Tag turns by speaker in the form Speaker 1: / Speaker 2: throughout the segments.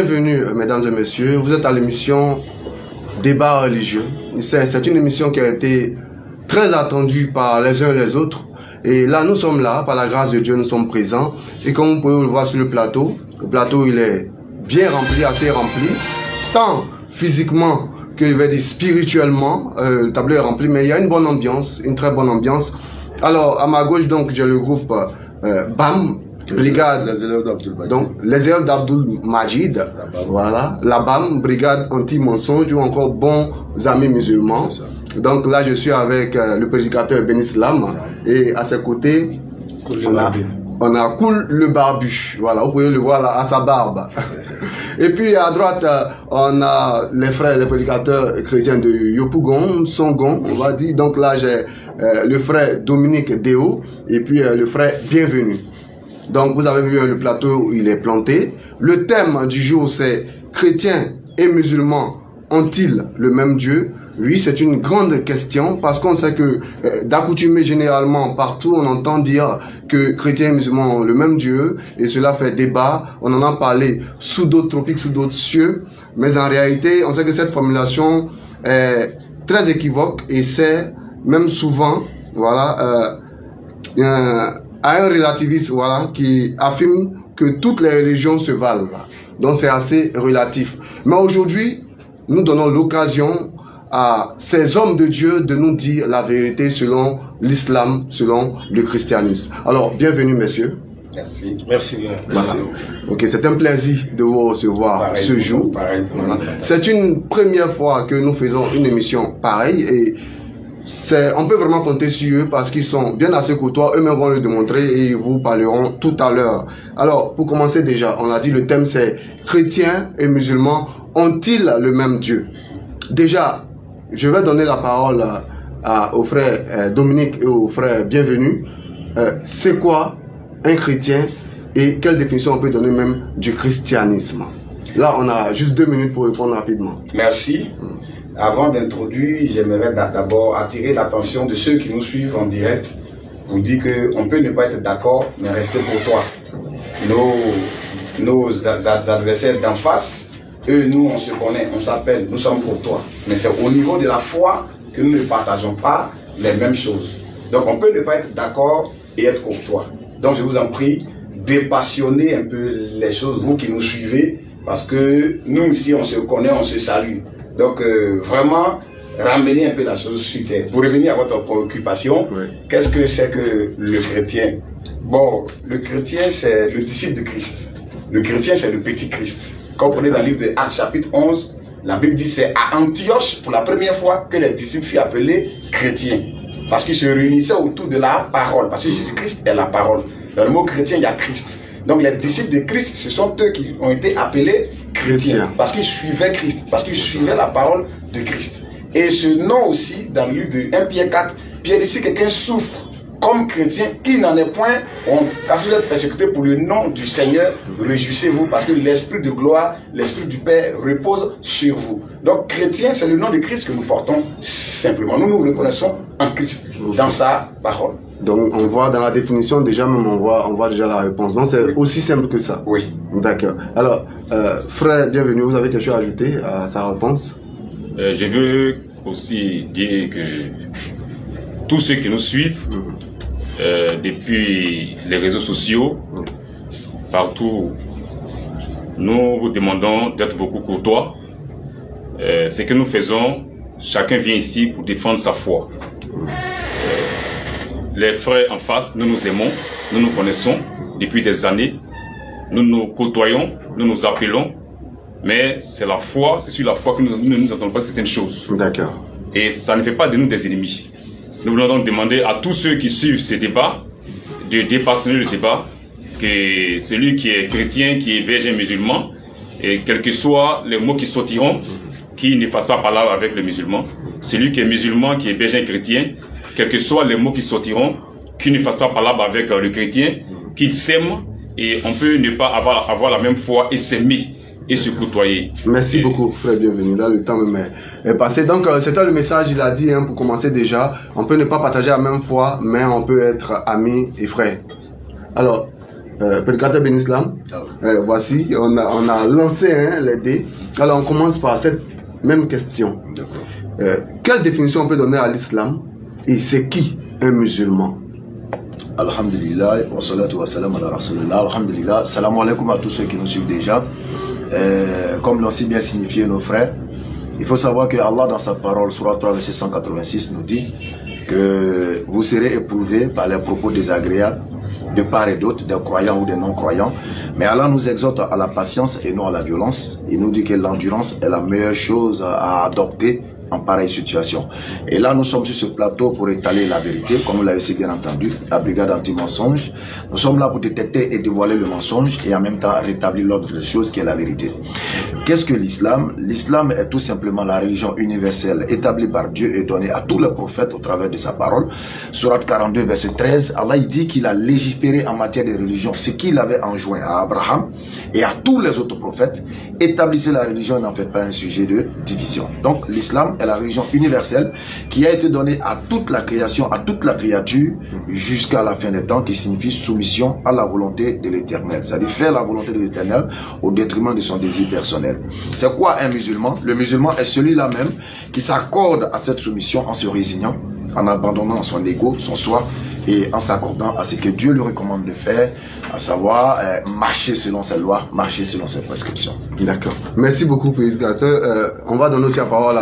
Speaker 1: bienvenue, mesdames et messieurs. Vous êtes à l'émission Débat religieux. C'est une émission qui a été très attendue par les uns et les autres. Et là, nous sommes là, par la grâce de Dieu, nous sommes présents. Et comme vous pouvez le voir sur le plateau il est bien rempli, assez rempli, tant physiquement que, je vais dire, spirituellement. Le tableau est rempli, mais il y a une bonne ambiance, une très bonne ambiance. Alors, à ma gauche, donc, j'ai le groupe BAM, Brigade, les élèves d'Abdul Majid, voilà, la BAM, Brigade anti-mensonge, ou encore bons amis musulmans. Donc là, je suis avec le prédicateur Ben Islam, et à ses côtés, on a Koul le barbu, voilà, vous pouvez le voir là, à sa barbe. Et puis à droite, on a les frères, les prédicateurs chrétiens de Yopougon, Songon, on va dire. Donc là, j'ai le frère Dominique Déo, et puis le frère Bienvenu. Donc vous avez vu le plateau, il est planté. Le thème du jour, c'est chrétiens et musulmans ont-ils le même Dieu? Oui, c'est une grande question parce qu'on sait que d'accoutumée généralement partout on entend dire que chrétiens et musulmans ont le même Dieu et cela fait débat. On en a parlé sous d'autres tropiques, sous d'autres cieux, mais en réalité on sait que cette formulation est très équivoque et c'est même souvent à un relativiste qui affirme que toutes les religions se valent. Donc c'est assez relatif. Mais aujourd'hui, nous donnons l'occasion à ces hommes de Dieu de nous dire la vérité selon l'islam, selon le christianisme. Alors, bienvenue messieurs.
Speaker 2: Merci. Merci bien.
Speaker 1: Voilà. Ok, c'est un plaisir de vous recevoir ce jour. Voilà. C'est une première fois que nous faisons une émission pareille et on peut vraiment compter sur eux parce qu'ils sont bien assez courtois, eux-mêmes vont le démontrer et ils vous parleront tout à l'heure. Alors, pour commencer déjà, on a dit le thème c'est chrétiens et musulmans ont-ils le même Dieu? Déjà, je vais donner la parole au frère Dominique et au frère Bienvenu. C'est quoi un chrétien et quelle définition on peut donner même du christianisme? Là, on a juste 2 minutes pour répondre rapidement.
Speaker 2: Merci. Avant d'introduire, j'aimerais d'abord attirer l'attention de ceux qui nous suivent en direct. Vous dire qu'on peut ne pas être d'accord, mais rester pour toi. Nos adversaires d'en face, eux, nous, on se connaît, on s'appelle, nous sommes pour toi. Mais c'est au niveau de la foi que nous ne partageons pas les mêmes choses. Donc on peut ne pas être d'accord et être pour toi. Donc je vous en prie, dépassionnez un peu les choses, vous qui nous suivez, parce que nous ici, on se connaît, on se salue. Donc vraiment, ramenez un peu la chose sur terre. Pour revenir à votre préoccupation, qu'est-ce que c'est que le chrétien? Bon, le chrétien, c'est le disciple de Christ. Le chrétien, c'est le petit Christ. Comprenez dans le livre de Actes chapitre 11, la Bible dit c'est à Antioche pour la première fois que les disciples furent appelés chrétiens. Parce qu'ils se réunissaient autour de la parole. Parce que Jésus-Christ est la parole. Dans le mot chrétien, il y a Christ. Donc les disciples de Christ, ce sont eux qui ont été appelés chrétiens. Parce qu'ils suivaient Christ. Parce qu'ils suivaient la parole de Christ. Et ce nom aussi, dans le livre de 1 Pierre 4, Pierre dit si quelqu'un souffre comme chrétien, il n'en est point honte. Parce que vous êtes persécuté pour le nom du Seigneur, réjouissez-vous parce que l'esprit de gloire, l'esprit du Père repose sur vous. Donc chrétien, c'est le nom de Christ que nous portons simplement. Nous nous reconnaissons en Christ, dans sa parole.
Speaker 1: Donc on voit dans la définition déjà même, on voit déjà la réponse. Donc c'est aussi simple que ça.
Speaker 2: Oui.
Speaker 1: D'accord. Alors, frère, bienvenue, vous avez quelque chose à ajouter à sa réponse?
Speaker 3: Je veux aussi dire que tous ceux qui nous suivent, depuis les réseaux sociaux, partout, nous vous demandons d'être beaucoup courtois. Ce que nous faisons, chacun vient ici pour défendre sa foi. Les frères en face, nous nous aimons, nous nous connaissons depuis des années, nous nous côtoyons, nous nous appelons, mais c'est la foi, c'est sur la foi que nous ne nous entendons pas certaines choses.
Speaker 1: D'accord.
Speaker 3: Et ça ne fait pas de nous des ennemis. Nous voulons donc demander à tous ceux qui suivent ce débat de dépassionner le débat, que celui qui est chrétien, qui est verger musulman, et quels que soient les mots qui sortiront, qui ne fassent pas parler avec le musulman, celui qui est musulman, qui est berger chrétien, quels que soient les mots qui sortiront, qui ne fassent pas parler avec le chrétien, qu'ils s'aiment, et on peut ne pas avoir la même foi et s'aimer et se côtoyer.
Speaker 1: Merci beaucoup, frère, bienvenue. Là, le temps même est passé. Donc, c'était le message, il a dit, pour commencer déjà, on peut ne pas partager la même foi, mais on peut être amis et frères. Alors, Prédicateur Ben Islam, voici, on a lancé les dés. Alors on commence par cette même question. Quelle définition on peut donner à l'islam et c'est qui un musulman?
Speaker 4: Alhamdulillah, wa salatu wa salam ala rasulillah, alhamdulillah, salam alaikum à tous ceux qui nous suivent déjà. Comme l'ont si bien signifié nos frères, il faut savoir que Allah dans sa parole, Surah 3, verset 186, nous dit que vous serez éprouvés par les propos désagréables de part et d'autre, des croyants ou des non-croyants. Mais Allah nous exhorte à la patience et non à la violence. Il nous dit que l'endurance est la meilleure chose à adopter en pareille situation. Et là, nous sommes sur ce plateau pour étaler la vérité, comme vous l'avez aussi bien entendu, la brigade anti-mensonge. Nous sommes là pour détecter et dévoiler le mensonge et en même temps rétablir l'ordre des choses qui est la vérité. Qu'est-ce que l'islam? L'islam est tout simplement la religion universelle établie par Dieu et donnée à tous les prophètes au travers de sa parole. Surat 42, verset 13, Allah il dit qu'il a légiféré en matière de religion, ce qu'il avait enjoint à Abraham et à tous les autres prophètes. Établissez la religion et n'en faites pas un sujet de division. Donc l'islam est la religion universelle qui a été donnée à toute la création, à toute la créature jusqu'à la fin des temps, qui signifie soumission à la volonté de l'Éternel. C'est-à-dire faire la volonté de l'Éternel au détriment de son désir personnel. C'est quoi un musulman? Le musulman est celui-là même qui s'accorde à cette soumission en se résignant, en abandonnant son ego, son soi, et en s'accordant à ce que Dieu lui recommande de faire, à savoir marcher selon ses lois, marcher selon ses prescriptions.
Speaker 1: D'accord. Merci beaucoup, prédicateur. On va donner aussi la parole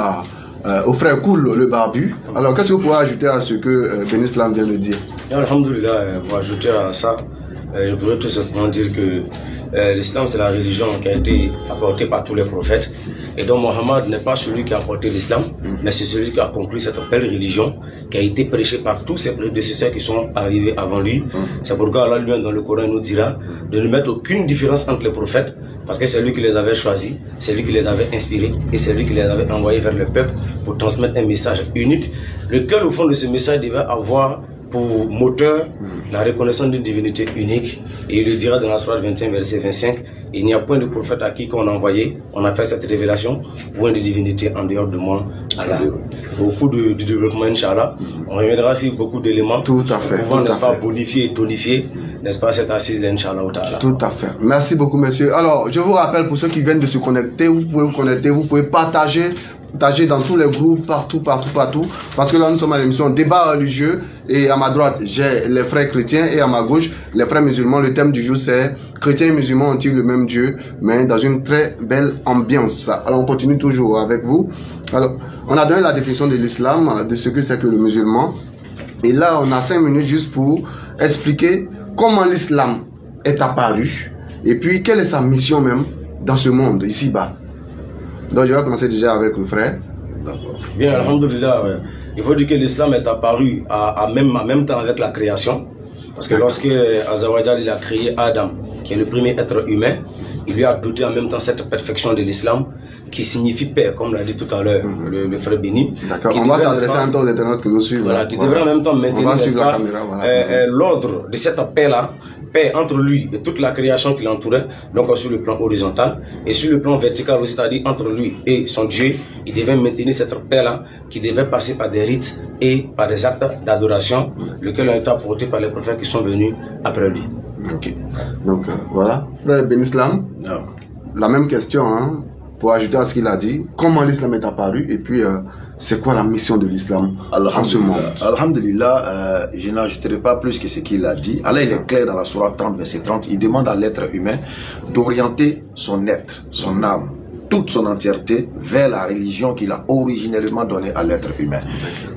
Speaker 1: au frère Koul, le barbu. Alors, qu'est-ce que vous pouvez ajouter à ce que Ben Islam vient de dire?
Speaker 5: Alhamdulillah, pour ajouter à ça, je pourrais tout simplement dire que l'islam c'est la religion qui a été apportée par tous les prophètes. Et donc Mohammed n'est pas celui qui a apporté l'islam, mais c'est celui qui a conclu cette belle religion qui a été prêchée par tous ses prédécesseurs qui sont arrivés avant lui. C'est pourquoi Allah lui-même dans le Coran nous dira de ne mettre aucune différence entre les prophètes, parce que c'est lui qui les avait choisis, c'est lui qui les avait inspirés et c'est lui qui les avait envoyés vers le peuple pour transmettre un message unique, lequel au fond de ce message devait avoir pour moteur la reconnaissance d'une divinité unique. Et il le dira dans la Sourate 21 verset 25, il n'y a point de prophète à qui qu'on a envoyé, on a fait cette révélation, point de divinité en dehors de moi, Allah. Au cours du développement, Inch'Allah, on reviendra sur beaucoup d'éléments
Speaker 1: tout à fait,
Speaker 5: pour pouvoir, n'est-ce pas, bonifier et tonifier, n'est-ce pas, cette assise d'Inch'Allah.
Speaker 1: Tout à fait. Merci beaucoup, monsieur. Alors, je vous rappelle, pour ceux qui viennent de se connecter, vous pouvez vous connecter, vous pouvez partager dans tous les groupes, partout, parce que là nous sommes à l'émission débat religieux et à ma droite j'ai les frères chrétiens et à ma gauche les frères musulmans. Le thème du jour c'est chrétiens et musulmans ont-ils le même Dieu, mais dans une très belle ambiance. Alors on continue toujours avec vous. Alors on a donné la définition de l'islam, de ce que c'est que le musulman, et là on a 5 minutes juste pour expliquer comment l'islam est apparu et puis quelle est sa mission même dans ce monde ici-bas. Donc je vais commencer déjà avec le frère.
Speaker 5: Bien, alhamdulillah, il faut dire que l'islam est apparu en même temps avec la création. Parce que lorsque Azawajal il a créé Adam, qui est le premier être humain, il lui a doté en même temps cette perfection de l'islam qui signifie paix, comme l'a dit tout à l'heure le frère Béni.
Speaker 1: D'accord, on va s'adresser un peu aux internautes qui nous suivent.
Speaker 5: Voilà, qui devrait en même temps maintenir l'ordre de cette paix-là, paix entre lui et toute la création qui l'entourait, donc sur le plan horizontal, et sur le plan vertical aussi, c'est-à-dire entre lui et son Dieu, il devait maintenir cette paix-là qui devait passer par des rites et par des actes d'adoration, lesquels ont été apportés par les prophètes qui sont venus après lui.
Speaker 1: Ok, donc voilà. Frère Ben Islam, la même question, hein, pour ajouter à ce qu'il a dit, comment l'islam est apparu et puis c'est quoi la mission de l'islam en ce monde?
Speaker 4: Alhamdulillah, je n'ajouterai pas plus que ce qu'il a dit. Allah il est clair dans la Sourate 30 verset 30, il demande à l'être humain d'orienter son être, son âme, toute son entièreté vers la religion qu'il a originellement donnée à l'être humain.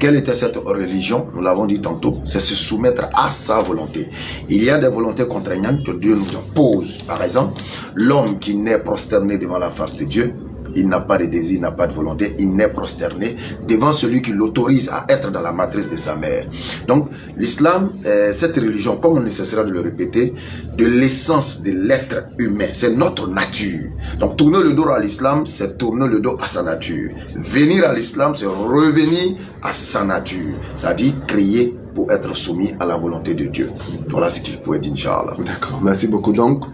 Speaker 4: Quelle était cette religion? Nous l'avons dit tantôt, c'est se soumettre à sa volonté. Il y a des volontés contraignantes que Dieu nous impose. Par exemple, l'homme qui naît prosterné devant la face de Dieu, il n'a pas de désir, il n'a pas de volonté, il naît prosterné devant celui qui l'autorise à être dans la matrice de sa mère. Donc l'islam, cette religion, comme on ne cessera de le répéter, de l'essence de l'être humain, c'est notre nature. Donc tourner le dos à l'islam, c'est tourner le dos à sa nature. Venir à l'islam, c'est revenir à sa nature, c'est-à-dire créer pour être soumis à la volonté de Dieu. Voilà ce que je pourrais dire, Inch'Allah.
Speaker 1: D'accord, merci beaucoup. Donc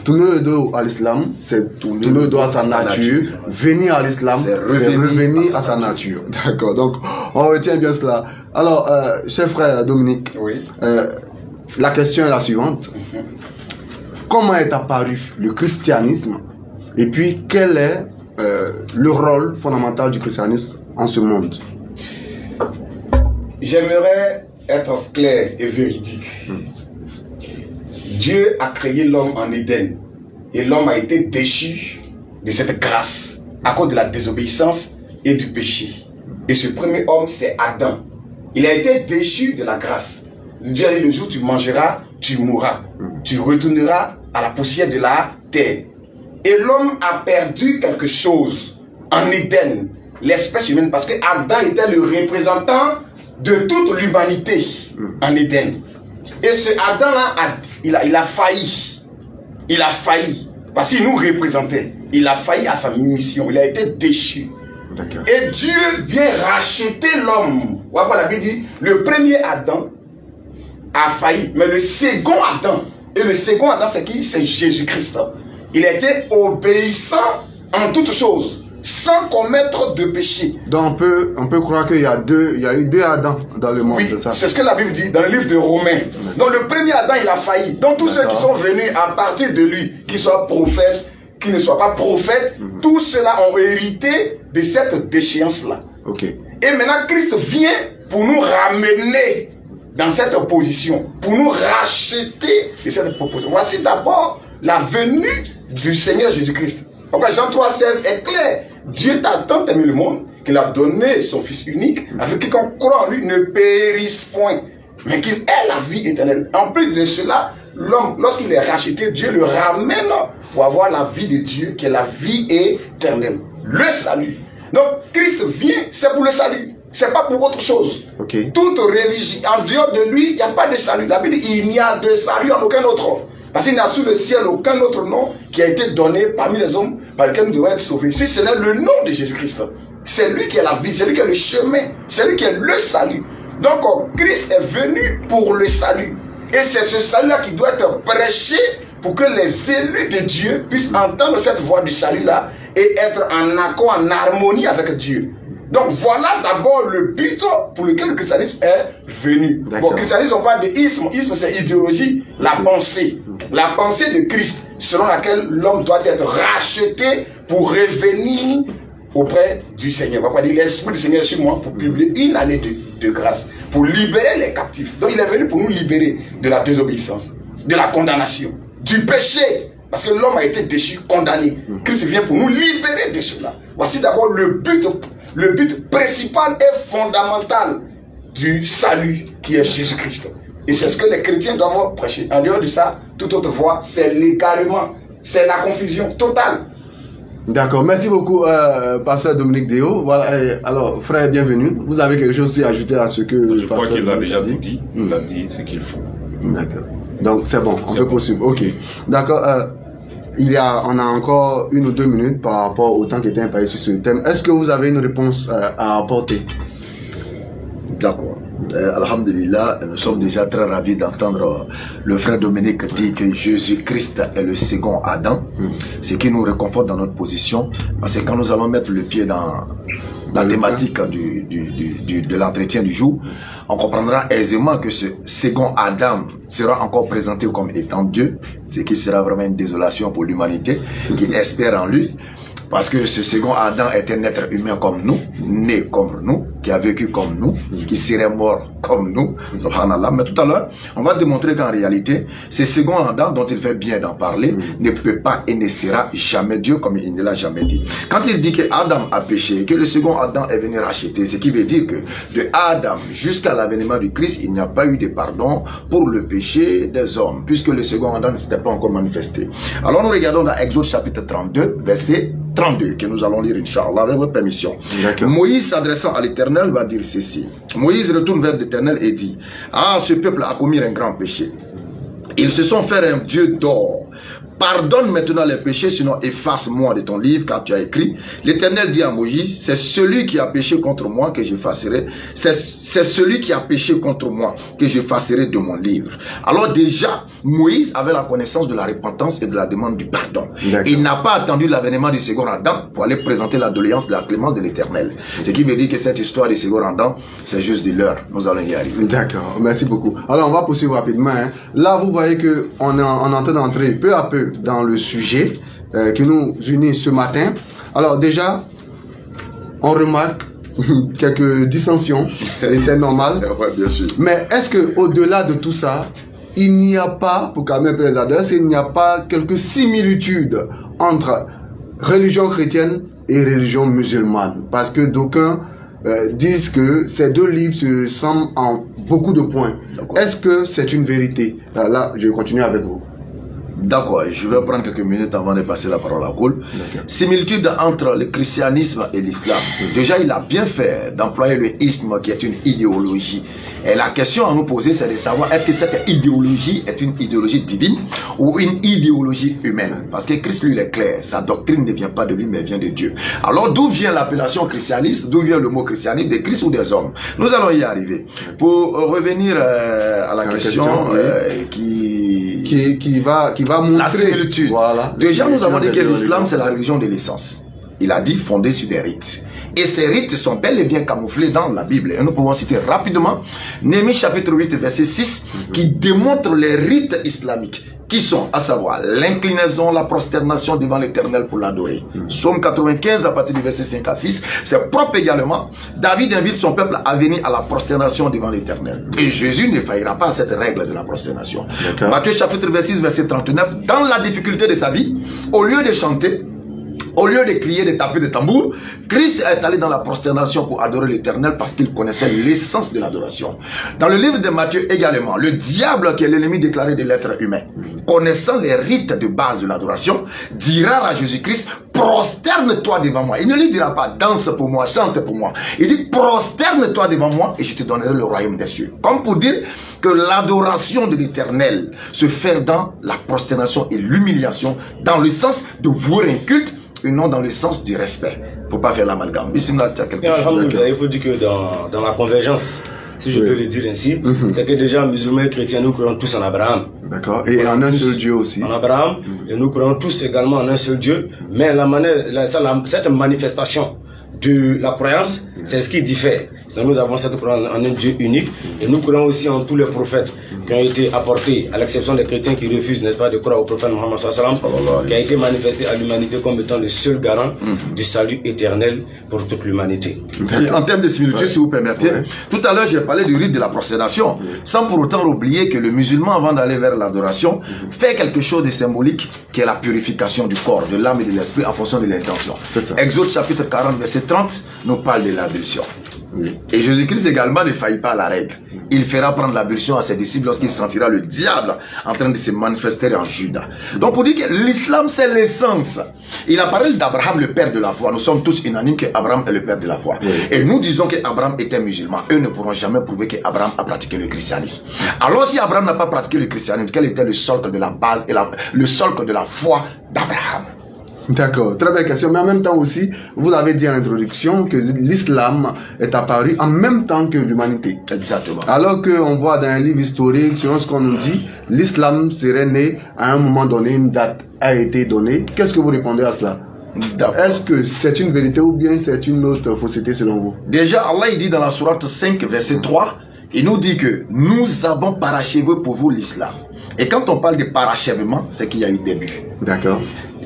Speaker 1: tourner le dos à l'islam, c'est tourner le dos à sa nature. Venir à l'islam, c'est revenir à sa nature. D'accord, donc on retient bien cela. Alors, cher frère Dominique,
Speaker 2: oui.
Speaker 1: La question est la suivante. comment est apparu le christianisme et puis quel est le rôle fondamental du christianisme en ce monde.
Speaker 2: J'aimerais être clair et véridique. Dieu a créé l'homme en Éden et l'homme a été déchu de cette grâce à cause de la désobéissance et du péché. Et ce premier homme, c'est Adam. Il a été déchu de la grâce. Dieu a dit, le jour où tu mangeras, tu mourras. Tu retourneras à la poussière de la terre. Et l'homme a perdu quelque chose en Éden, l'espèce humaine, parce que Adam était le représentant de toute l'humanité en Éden. Et ce Adam-là, il a failli. Il a failli. Parce qu'il nous représentait. Il a failli à sa mission. Il a été déchu. Et Dieu vient racheter l'homme. Voilà, la Bible dit, le premier Adam a failli. Mais le second Adam, et le second Adam, c'est qui? C'est Jésus-Christ. Il a été obéissant en toutes choses, sans commettre de péché.
Speaker 1: Donc on peut croire qu'il y a eu deux Adams dans le monde.
Speaker 2: Oui, c'est ce que la Bible dit dans le livre de Romains. Donc le premier Adam, il a failli. Donc tous ceux qui sont venus à partir de lui, qu'ils soient prophètes, qu'ils ne soient pas prophètes, tous ceux-là ont hérité de cette déchéance-là. Et maintenant, Christ vient pour nous ramener dans cette position, pour nous racheter de cette proposition. Voici d'abord la venue du Seigneur Jésus-Christ. Pourquoi Jean 3,16 est clair. Dieu t'a tant aimé le monde qu'il a donné son Fils unique, avec quiconque croit en lui ne périsse point, mais qu'il ait la vie éternelle. En plus de cela, l'homme, lorsqu'il est racheté, Dieu le ramène pour avoir la vie de Dieu, qui est la vie éternelle. Le salut. Donc Christ vient, c'est pour le salut. C'est pas pour autre chose. Toute religion, en dehors de lui, il n'y a pas de salut. La Bible dit, il n'y a de salut en aucun autre. Parce qu'il n'y a sous le ciel aucun autre nom qui a été donné parmi les hommes par lequel nous devons être sauvés. Si ce n'est le nom de Jésus-Christ, c'est lui qui est la vie, c'est lui qui est le chemin, c'est lui qui est le salut. Donc Christ est venu pour le salut. Et c'est ce salut-là qui doit être prêché pour que les élus de Dieu puissent entendre cette voix du salut-là et être en accord, en harmonie avec Dieu. Donc voilà d'abord le but pour lequel le christianisme est venu. Bon, christianisme, on parle de isme. Isme, c'est idéologie, la pensée. La pensée de Christ, selon laquelle l'homme doit être racheté pour revenir auprès du Seigneur. On va dire, l'Esprit du Seigneur est sur moi pour publier une année de grâce, pour libérer les captifs. Donc il est venu pour nous libérer de la désobéissance, de la condamnation, du péché. Parce que l'homme a été déchu, condamné. Christ vient pour nous libérer de cela. Voici d'abord le but principal et fondamental du salut qui est Jésus-Christ. Et c'est ce que les chrétiens doivent prêcher. En dehors de ça, toute autre voie, c'est l'égarement, c'est la confusion totale.
Speaker 1: D'accord, merci beaucoup, pasteur Dominique Déo. Voilà, alors, frère, bienvenue. Vous avez quelque chose à ajouter à ce que
Speaker 3: je crois qu'il a déjà tout dit. Il a dit ce qu'il faut.
Speaker 1: D'accord. Donc, c'est bon, on peut poursuivre. Ok. D'accord. On a encore 1 ou 2 minutes par rapport au temps qui était imparti sur ce thème. Est-ce que vous avez une réponse à apporter?
Speaker 4: D'accord. Alhamdulillah, nous sommes déjà très ravis d'entendre le frère Dominique dire que Jésus-Christ est le second Adam, ce qui nous réconforte dans notre position, parce que quand nous allons mettre le pied dans la thématique de l'entretien du jour, on comprendra aisément que ce second Adam sera encore présenté comme étant Dieu, ce qui sera vraiment une désolation pour l'humanité qui espère en lui. Parce que ce second Adam est un être humain comme nous, né comme nous, qui a vécu comme nous, qui serait mort comme nous, subhanallah. Mais tout à l'heure, on va démontrer qu'en réalité, ce second Adam dont il fait bien d'en parler, ne peut pas et ne sera jamais Dieu comme il ne l'a jamais dit. Quand il dit que Adam a péché et que le second Adam est venu racheter, ce qui veut dire que de Adam jusqu'à l'avènement du Christ, il n'y a pas eu de pardon pour le péché des hommes, puisque le second Adam ne s'était pas encore manifesté. Alors nous regardons dans Exode chapitre 32, verset 32, que nous allons lire, Inch'Allah, avec votre permission. Moïse, s'adressant à l'Éternel, va dire ceci. Moïse retourne vers l'Éternel et dit: ah, ce peuple a commis un grand péché. Ils se sont fait un Dieu d'or pardonne maintenant les péchés, sinon efface-moi de ton livre, car tu as écrit. L'Éternel dit à Moïse, c'est celui qui a péché contre moi que j'effacerai. C'est celui qui a péché contre moi que j'effacerai de mon livre. Alors déjà, Moïse avait la connaissance de la repentance et de la demande du pardon. Il n'a pas attendu l'avènement du second Adam pour aller présenter la doléance de la clémence de l'Éternel. Ce qui veut dire que cette histoire du second Adam, c'est juste de l'heure. Nous allons y arriver.
Speaker 1: D'accord, merci beaucoup. Alors on va poursuivre rapidement. Là, vous voyez qu'on est en train d'entrer peu à peu dans le sujet qui nous unit ce matin. Alors déjà, on remarque quelques dissensions, et c'est normal.
Speaker 4: Ouais, bien sûr.
Speaker 1: Mais est-ce qu'au-delà de tout ça, il n'y a pas, pour calmer un peu les adresses, il n'y a pas quelques similitudes entre religion chrétienne et religion musulmane? Parce que d'aucuns disent que ces deux livres se ressemblent en beaucoup de points. Est-ce que c'est une vérité? Là, je continue avec vous.
Speaker 4: D'accord, je vais prendre quelques minutes avant de passer la parole à Koul. Similitude entre le christianisme et l'islam. Déjà, il a bien fait d'employer le isme qui est une idéologie. Et la question à nous poser, c'est de savoir est-ce que cette idéologie est une idéologie divine ou une idéologie humaine? Parce que Christ, lui, il est clair. Sa doctrine ne vient pas de lui, mais vient de Dieu. Alors, d'où vient l'appellation christianisme? D'où vient le mot christianisme? Des Christ ou des hommes? Nous allons y arriver. Pour revenir à la question
Speaker 1: qui va montrer
Speaker 4: la similitude.
Speaker 1: Voilà.
Speaker 4: Déjà, nous avons dit que l'islam, c'est la religion de l'essence. Il a dit fondée sur des rites. Et ces rites sont bel et bien camouflés dans la Bible. Et nous pouvons citer rapidement Néhémie chapitre 8, verset 6, qui démontre les rites islamiques, qui sont, à savoir, l'inclinaison, la prosternation devant l'Éternel pour l'adorer. Psaume 95, à partir du verset 5 à 6, c'est propre également. David invite son peuple à venir à la prosternation devant l'Éternel. Et Jésus ne faillira pas à cette règle de la prosternation. Matthieu chapitre 26, verset 39, dans la difficulté de sa vie, au lieu de chanter, au lieu de crier, de taper des tambours, Christ est allé dans la prosternation pour adorer l'Éternel parce qu'il connaissait l'essence de l'adoration. Dans le livre de Matthieu également, le diable, qui est l'ennemi déclaré de l'être humain, connaissant les rites de base de l'adoration, dira à Jésus-Christ, prosterne-toi devant moi. Il ne lui dira pas, danse pour moi, chante pour moi. Il dit, prosterne-toi devant moi et je te donnerai le royaume des cieux. Comme pour dire que l'adoration de l'Éternel se fait dans la prosternation et l'humiliation, dans le sens de vouer un culte, et non dans le sens du respect. Il ne faut pas faire l'amalgame. Il
Speaker 5: faut dire que dans la convergence, si je peux le dire ainsi, c'est que déjà musulmans et chrétiens, nous croyons tous en Abraham.
Speaker 1: D'accord. Et en un seul Dieu aussi.
Speaker 5: En Abraham, et nous croyons tous également en un seul Dieu. Mais cette manifestation de la croyance, c'est ce qui diffère. Nous avons cette croyance en un Dieu unique et nous croyons aussi en tous les prophètes qui ont été apportés, à l'exception des chrétiens qui refusent, n'est-ce pas, de croire au prophète Mohammed sallallahu alayhi wa sallam, qui a été manifesté à l'humanité comme étant le seul garant du salut éternel pour toute l'humanité.
Speaker 4: En termes de similitude, si vous permettez, tout à l'heure j'ai parlé du rite de la prosternation, sans pour autant oublier que le musulman, avant d'aller vers l'adoration, fait quelque chose de symbolique qui est la purification du corps, de l'âme et de l'esprit en fonction de l'intention. Exode chapitre 40, verset 30 nous parle de l'ablution. Et Jésus-Christ également ne faillit pas à la règle. Il fera prendre l'ablution à ses disciples lorsqu'il sentira le diable en train de se manifester en Juda. Donc pour dire que l'islam c'est l'essence. Il a parlé d'Abraham, le père de la foi. Nous sommes tous unanimes qu'Abraham est le père de la foi. Et nous disons qu'Abraham était musulman. Eux ne pourront jamais prouver qu'Abraham a pratiqué le christianisme. Alors si Abraham n'a pas pratiqué le christianisme, quel était le socle de la base et le socle de la foi d'Abraham?
Speaker 1: D'accord, très belle question. Mais en même temps aussi, vous l'avez dit en introduction que l'islam est apparu en même temps que l'humanité.
Speaker 4: Exactement.
Speaker 1: Alors qu'on voit dans un livre historique, selon ce qu'on nous dit, l'islam serait né à un moment donné, une date a été donnée. Qu'est-ce que vous répondez à cela? Est-ce que c'est une vérité ou bien c'est une autre fausseté selon vous? Déjà,
Speaker 4: Allah il dit dans la sourate 5, verset 3, il nous dit que nous avons parachevé pour vous l'islam. Et quand on parle de parachèvement, c'est qu'il y a eu début.
Speaker 1: D'accord.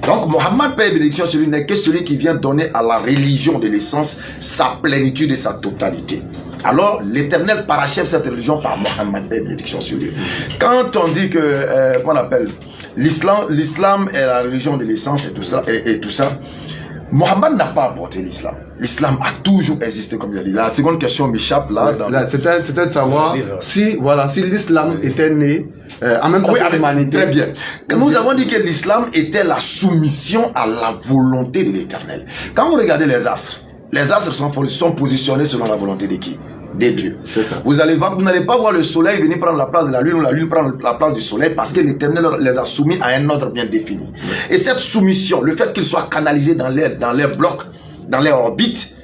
Speaker 4: Donc Mohammed, paix et bénédiction sur lui, n'est que celui qui vient donner à la religion de l'essence sa plénitude et sa totalité. Alors l'Éternel parachève cette religion par Mohammed, paix et bénédiction sur lui. Quand on dit que, qu'on appelle l'islam est la religion de l'essence et tout ça, Mohammed n'a pas apporté l'islam. L'islam a toujours existé, comme il a dit. La seconde question m'échappe là.
Speaker 1: C'était de savoir si l'islam était né en même temps que l'humanité.
Speaker 4: Très bien. Nous avons dit que l'islam était la soumission à la volonté de l'Éternel. Quand vous regardez les astres sont positionnés selon la volonté de qui? de Dieu.
Speaker 1: C'est ça.
Speaker 4: Vous n'allez pas voir le soleil venir prendre la place de la lune ou la lune prendre la place du soleil parce que l'Éternel les a soumis à un ordre bien défini. Et cette soumission, le fait qu'ils soient canalisés dans leur bloc, dans leur orbite,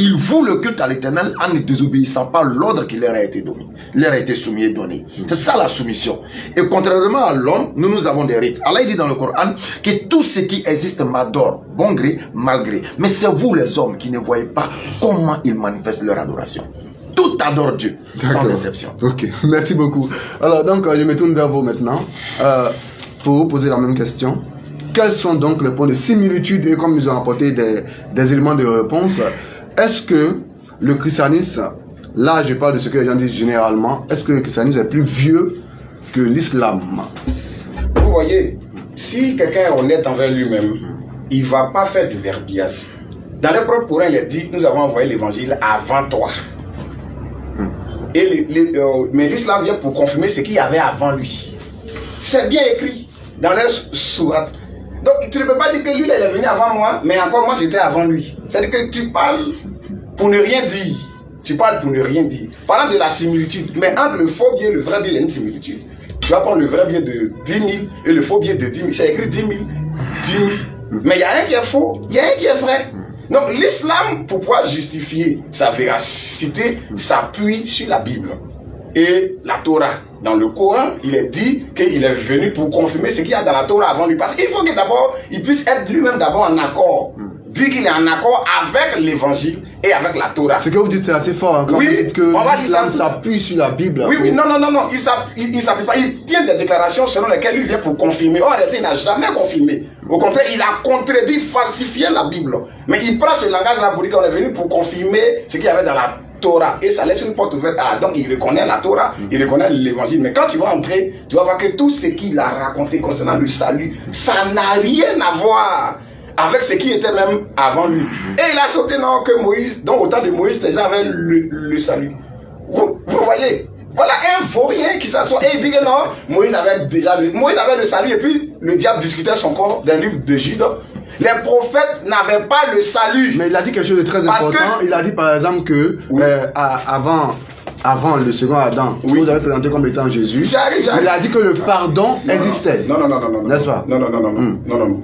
Speaker 4: ils vouent le culte à l'Éternel en ne désobéissant pas l'ordre qui leur a été donné, leur a été soumis et donné. C'est ça la soumission. Et contrairement à l'homme, nous avons des rites. Allah dit dans le Coran que tout ce qui existe m'adore, bon gré, mal gré. Mais c'est vous les hommes qui ne voyez pas comment ils manifestent leur adoration. Tout adore Dieu, sans exception.
Speaker 1: Ok, merci beaucoup. Alors donc, je me tourne vers vous maintenant pour vous poser la même question. Quels sont donc les points de similitude et comme ils ont apporté des éléments de réponse, est-ce que le christianisme, là je parle de ce que les gens disent généralement, est-ce que le christianisme est plus vieux que l'islam?
Speaker 2: Vous voyez, si quelqu'un est honnête envers lui-même, il ne va pas faire du verbiage. Dans le propre Coran, il est dit, nous avons envoyé l'évangile avant toi. Mais l'islam vient pour confirmer ce qu'il y avait avant lui. C'est bien écrit dans les sourates. Donc tu ne peux pas dire que lui il est venu avant moi, mais encore moi j'étais avant lui. C'est-à-dire que tu parles pour ne rien dire. Tu parles pour ne rien dire. Parlant de la similitude, mais entre le faux biais et le vrai biais, il y a une similitude. Tu vas prendre le vrai biais de 10 000 et le faux biais de 10 000. C'est écrit 10 000, 10 000. Mais il y a un qui est faux, il y a un qui est vrai. Donc l'islam, pour pouvoir justifier sa véracité, s'appuie sur la Bible et la Torah. Dans le Coran, il est dit qu'il est venu pour confirmer ce qu'il y a dans la Torah avant lui. Parce qu'il faut que d'abord, il puisse être lui-même d'abord en accord. Dire qu'il est en accord avec l'évangile et avec la Torah. Ce
Speaker 1: que vous dites, c'est assez fort. Hein, quand
Speaker 2: oui,
Speaker 1: vous dites que l'islam s'appuie sur la Bible.
Speaker 2: Oui, oui, non, il s'appuie pas. Il tient des déclarations selon lesquelles lui vient pour confirmer. En réalité, il n'a jamais confirmé. Au contraire, il a contredit, falsifié la Bible. Mais il prend ce langage-là pour dire qu'on est venu pour confirmer ce qu'il y avait dans la Torah. Et ça laisse une porte ouverte à Adam. Il reconnaît la Torah, il reconnaît l'évangile. Mais quand tu vas entrer, tu vas voir que tout ce qu'il a raconté concernant le salut, ça n'a rien à voir avec ce qui était même avant lui. Et il a sauté non que Moïse, donc au temps de Moïse, les gens avaient le salut. Vous voyez, voilà un vaurien qui s'assoit et il dit que non, Moïse avait le salut et puis le diable discutait son corps d'un livre de Jude. Les prophètes n'avaient pas le salut.
Speaker 1: Mais il a dit quelque chose de très important. Il a dit par exemple que avant le second Adam, vous avez présenté comme étant Jésus.
Speaker 2: J'arrive.
Speaker 1: Il a dit que le pardon existait.
Speaker 2: Non.
Speaker 1: N'est-ce pas?
Speaker 2: Non.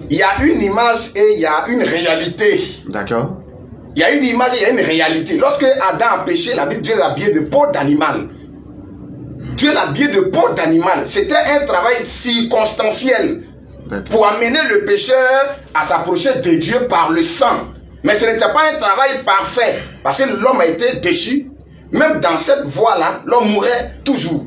Speaker 2: Il y a une image et il y a une réalité.
Speaker 1: D'accord.
Speaker 2: Il y a une image et il y a une réalité. Lorsque Adam a péché, la Bible, Dieu l'a habillé de peau d'animal. Dieu l'a habillé de peau d'animal. C'était un travail circonstanciel pour amener le pécheur à s'approcher de Dieu par le sang. Mais ce n'était pas un travail parfait. Parce que l'homme a été déchu. Même dans cette voie-là, l'homme mourait toujours.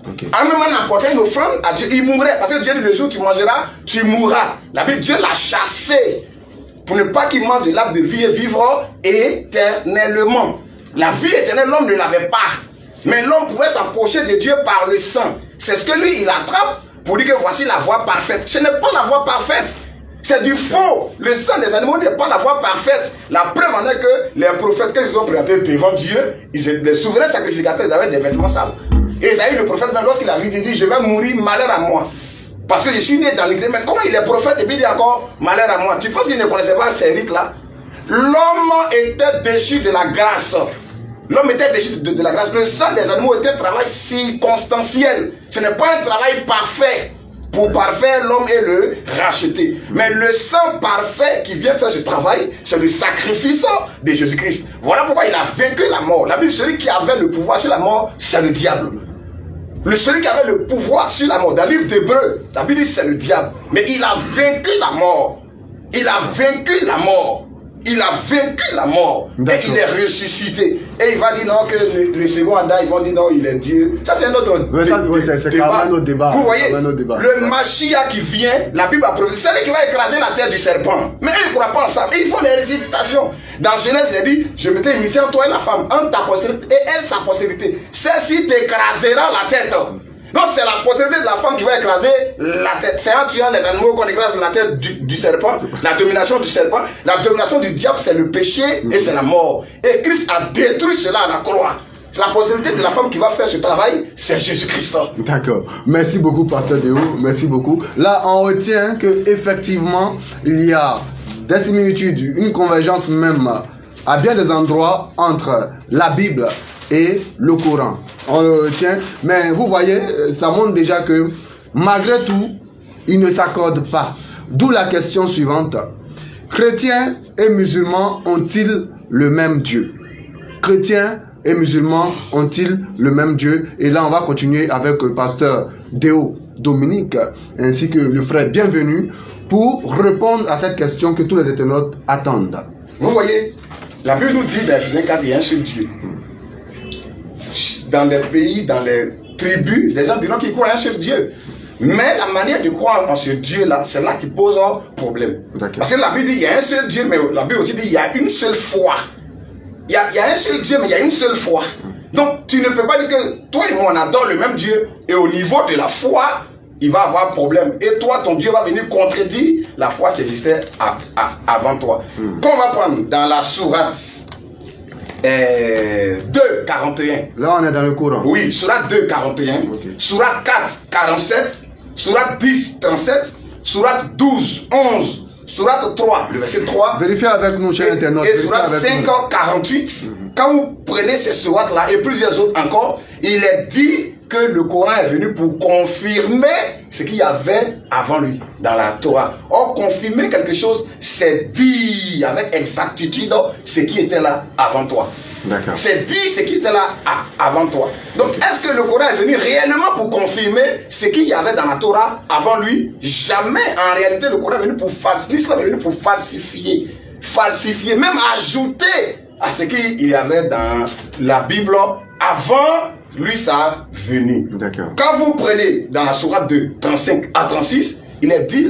Speaker 2: En même temps, apporter une offrande à Dieu, il mourrait. Parce que Dieu dit le jour où tu mangeras, tu mourras. La Bible, Dieu l'a chassé pour ne pas qu'il mange de l'arbre de vie et vivre éternellement. La vie éternelle, l'homme ne l'avait pas. Mais l'homme pouvait s'approcher de Dieu par le sang. C'est ce que lui, il attrape pour dire que voici la voie parfaite. Ce n'est pas la voie parfaite. C'est du faux. Le sang des animaux n'est pas la voie parfaite. La preuve en est que les prophètes, quand ils sont présentés devant Dieu, les souverains sacrificateurs, ils avaient des vêtements sales. Et Esaïe, le prophète, même lorsqu'il a vu, il dit, je vais mourir, malheur à moi. Parce que je suis né dans l'église. Mais comment il est prophète et puis il dit encore, malheur à moi? Tu penses qu'il ne connaissait pas ces rites-là? L'homme était déchu de la grâce. L'homme était déchu de la grâce. Le sang des animaux était un travail circonstanciel. Ce n'est pas un travail parfait. Pour parfaire l'homme et le racheter. Mais le sang parfait qui vient faire ce travail, c'est le sacrifice de Jésus-Christ. Voilà pourquoi il a vaincu la mort. La Bible, celui qui avait le pouvoir sur la mort, c'est le diable. Celui qui avait le pouvoir sur la mort, dans le livre d'Hébreux, la Bible dit c'est le diable. Mais il a vaincu la mort. Il a vaincu la mort. Il a vaincu la mort. Et il est ressuscité. Et il va dire non que le second Adam, ils vont dire non, il est Dieu. Ça c'est un autre débat. Vous voyez, le Mashiach qui vient, la Bible a prophétisé, c'est lui qui va écraser la tête du serpent. Mais eux ne croient pas en ça. Et ils font des récitations. Dans Genèse, il a dit, je m'étais initié en toi et la femme, en ta postérité, et elle sa postérité. Celle-ci t'écrasera la tête. Donc c'est la postérité de la femme qui va écraser la tête. C'est en tuant les animaux qu'on écrase la tête du serpent. La domination du serpent. La domination du diable, c'est le péché et c'est la mort. Et Christ a détruit cela à la croix. C'est la postérité de la femme qui va faire ce travail, c'est Jésus-Christ.
Speaker 1: D'accord. Merci beaucoup, Pasteur Déo. Merci beaucoup. Là, on retient que effectivement, il y a des similitudes, une convergence même à bien des endroits entre la Bible et le Coran. On le retient, mais vous voyez, ça montre déjà que malgré tout, ils ne s'accordent pas. D'où la question suivante. Chrétiens et musulmans ont-ils le même Dieu? Chrétiens et musulmans ont-ils le même Dieu? Et là, on va continuer avec le pasteur Déo Dominique ainsi que le frère Bienvenu pour répondre à cette question que tous les internautes attendent.
Speaker 2: Vous voyez, la Bible nous dit dans Ephésiens 4, il y a un seul Dieu. Dans les pays, dans les tribus, les gens diront qu'ils croient à un seul Dieu. Mais la manière de croire en ce Dieu-là, c'est là qui pose un problème. Parce que la Bible dit qu'il y a un seul Dieu, mais la Bible aussi dit qu'il y a une seule foi. Il y a un seul Dieu, mais il y a une seule foi. Donc, tu ne peux pas dire que toi et moi, on adore le même Dieu, et au niveau de la foi, il va avoir problème. Et toi, ton Dieu va venir contredire la foi qui existait avant toi. Quand on va prendre dans la sourate 2:41.
Speaker 1: Là, on est dans le Coran.
Speaker 2: Oui, sourate 2:41, sourate 4:47, sourate 10:37, sourate 12:11. Sourate 3, le verset 3.
Speaker 1: Vérifiez avec nous, chers internautes.
Speaker 2: Et sourate 5:48. Quand vous prenez ces sourates-là et plusieurs autres encore, il est dit que le Coran est venu pour confirmer ce qu'il y avait avant lui dans la Torah. Or, confirmer quelque chose, c'est dire avec exactitude ce qui était là avant toi. C'est dire ce qui était là avant toi. Donc, est-ce que le Coran est venu réellement pour confirmer ce qu'il y avait dans la Torah avant lui? Jamais. En réalité, le Coran est venu pour falsifier. L'islam est venu pour falsifier. Falsifier, même ajouter à ce qu'il y avait dans la Bible avant lui sa venue. Quand vous prenez dans la sourate de 35 à 36, il est dit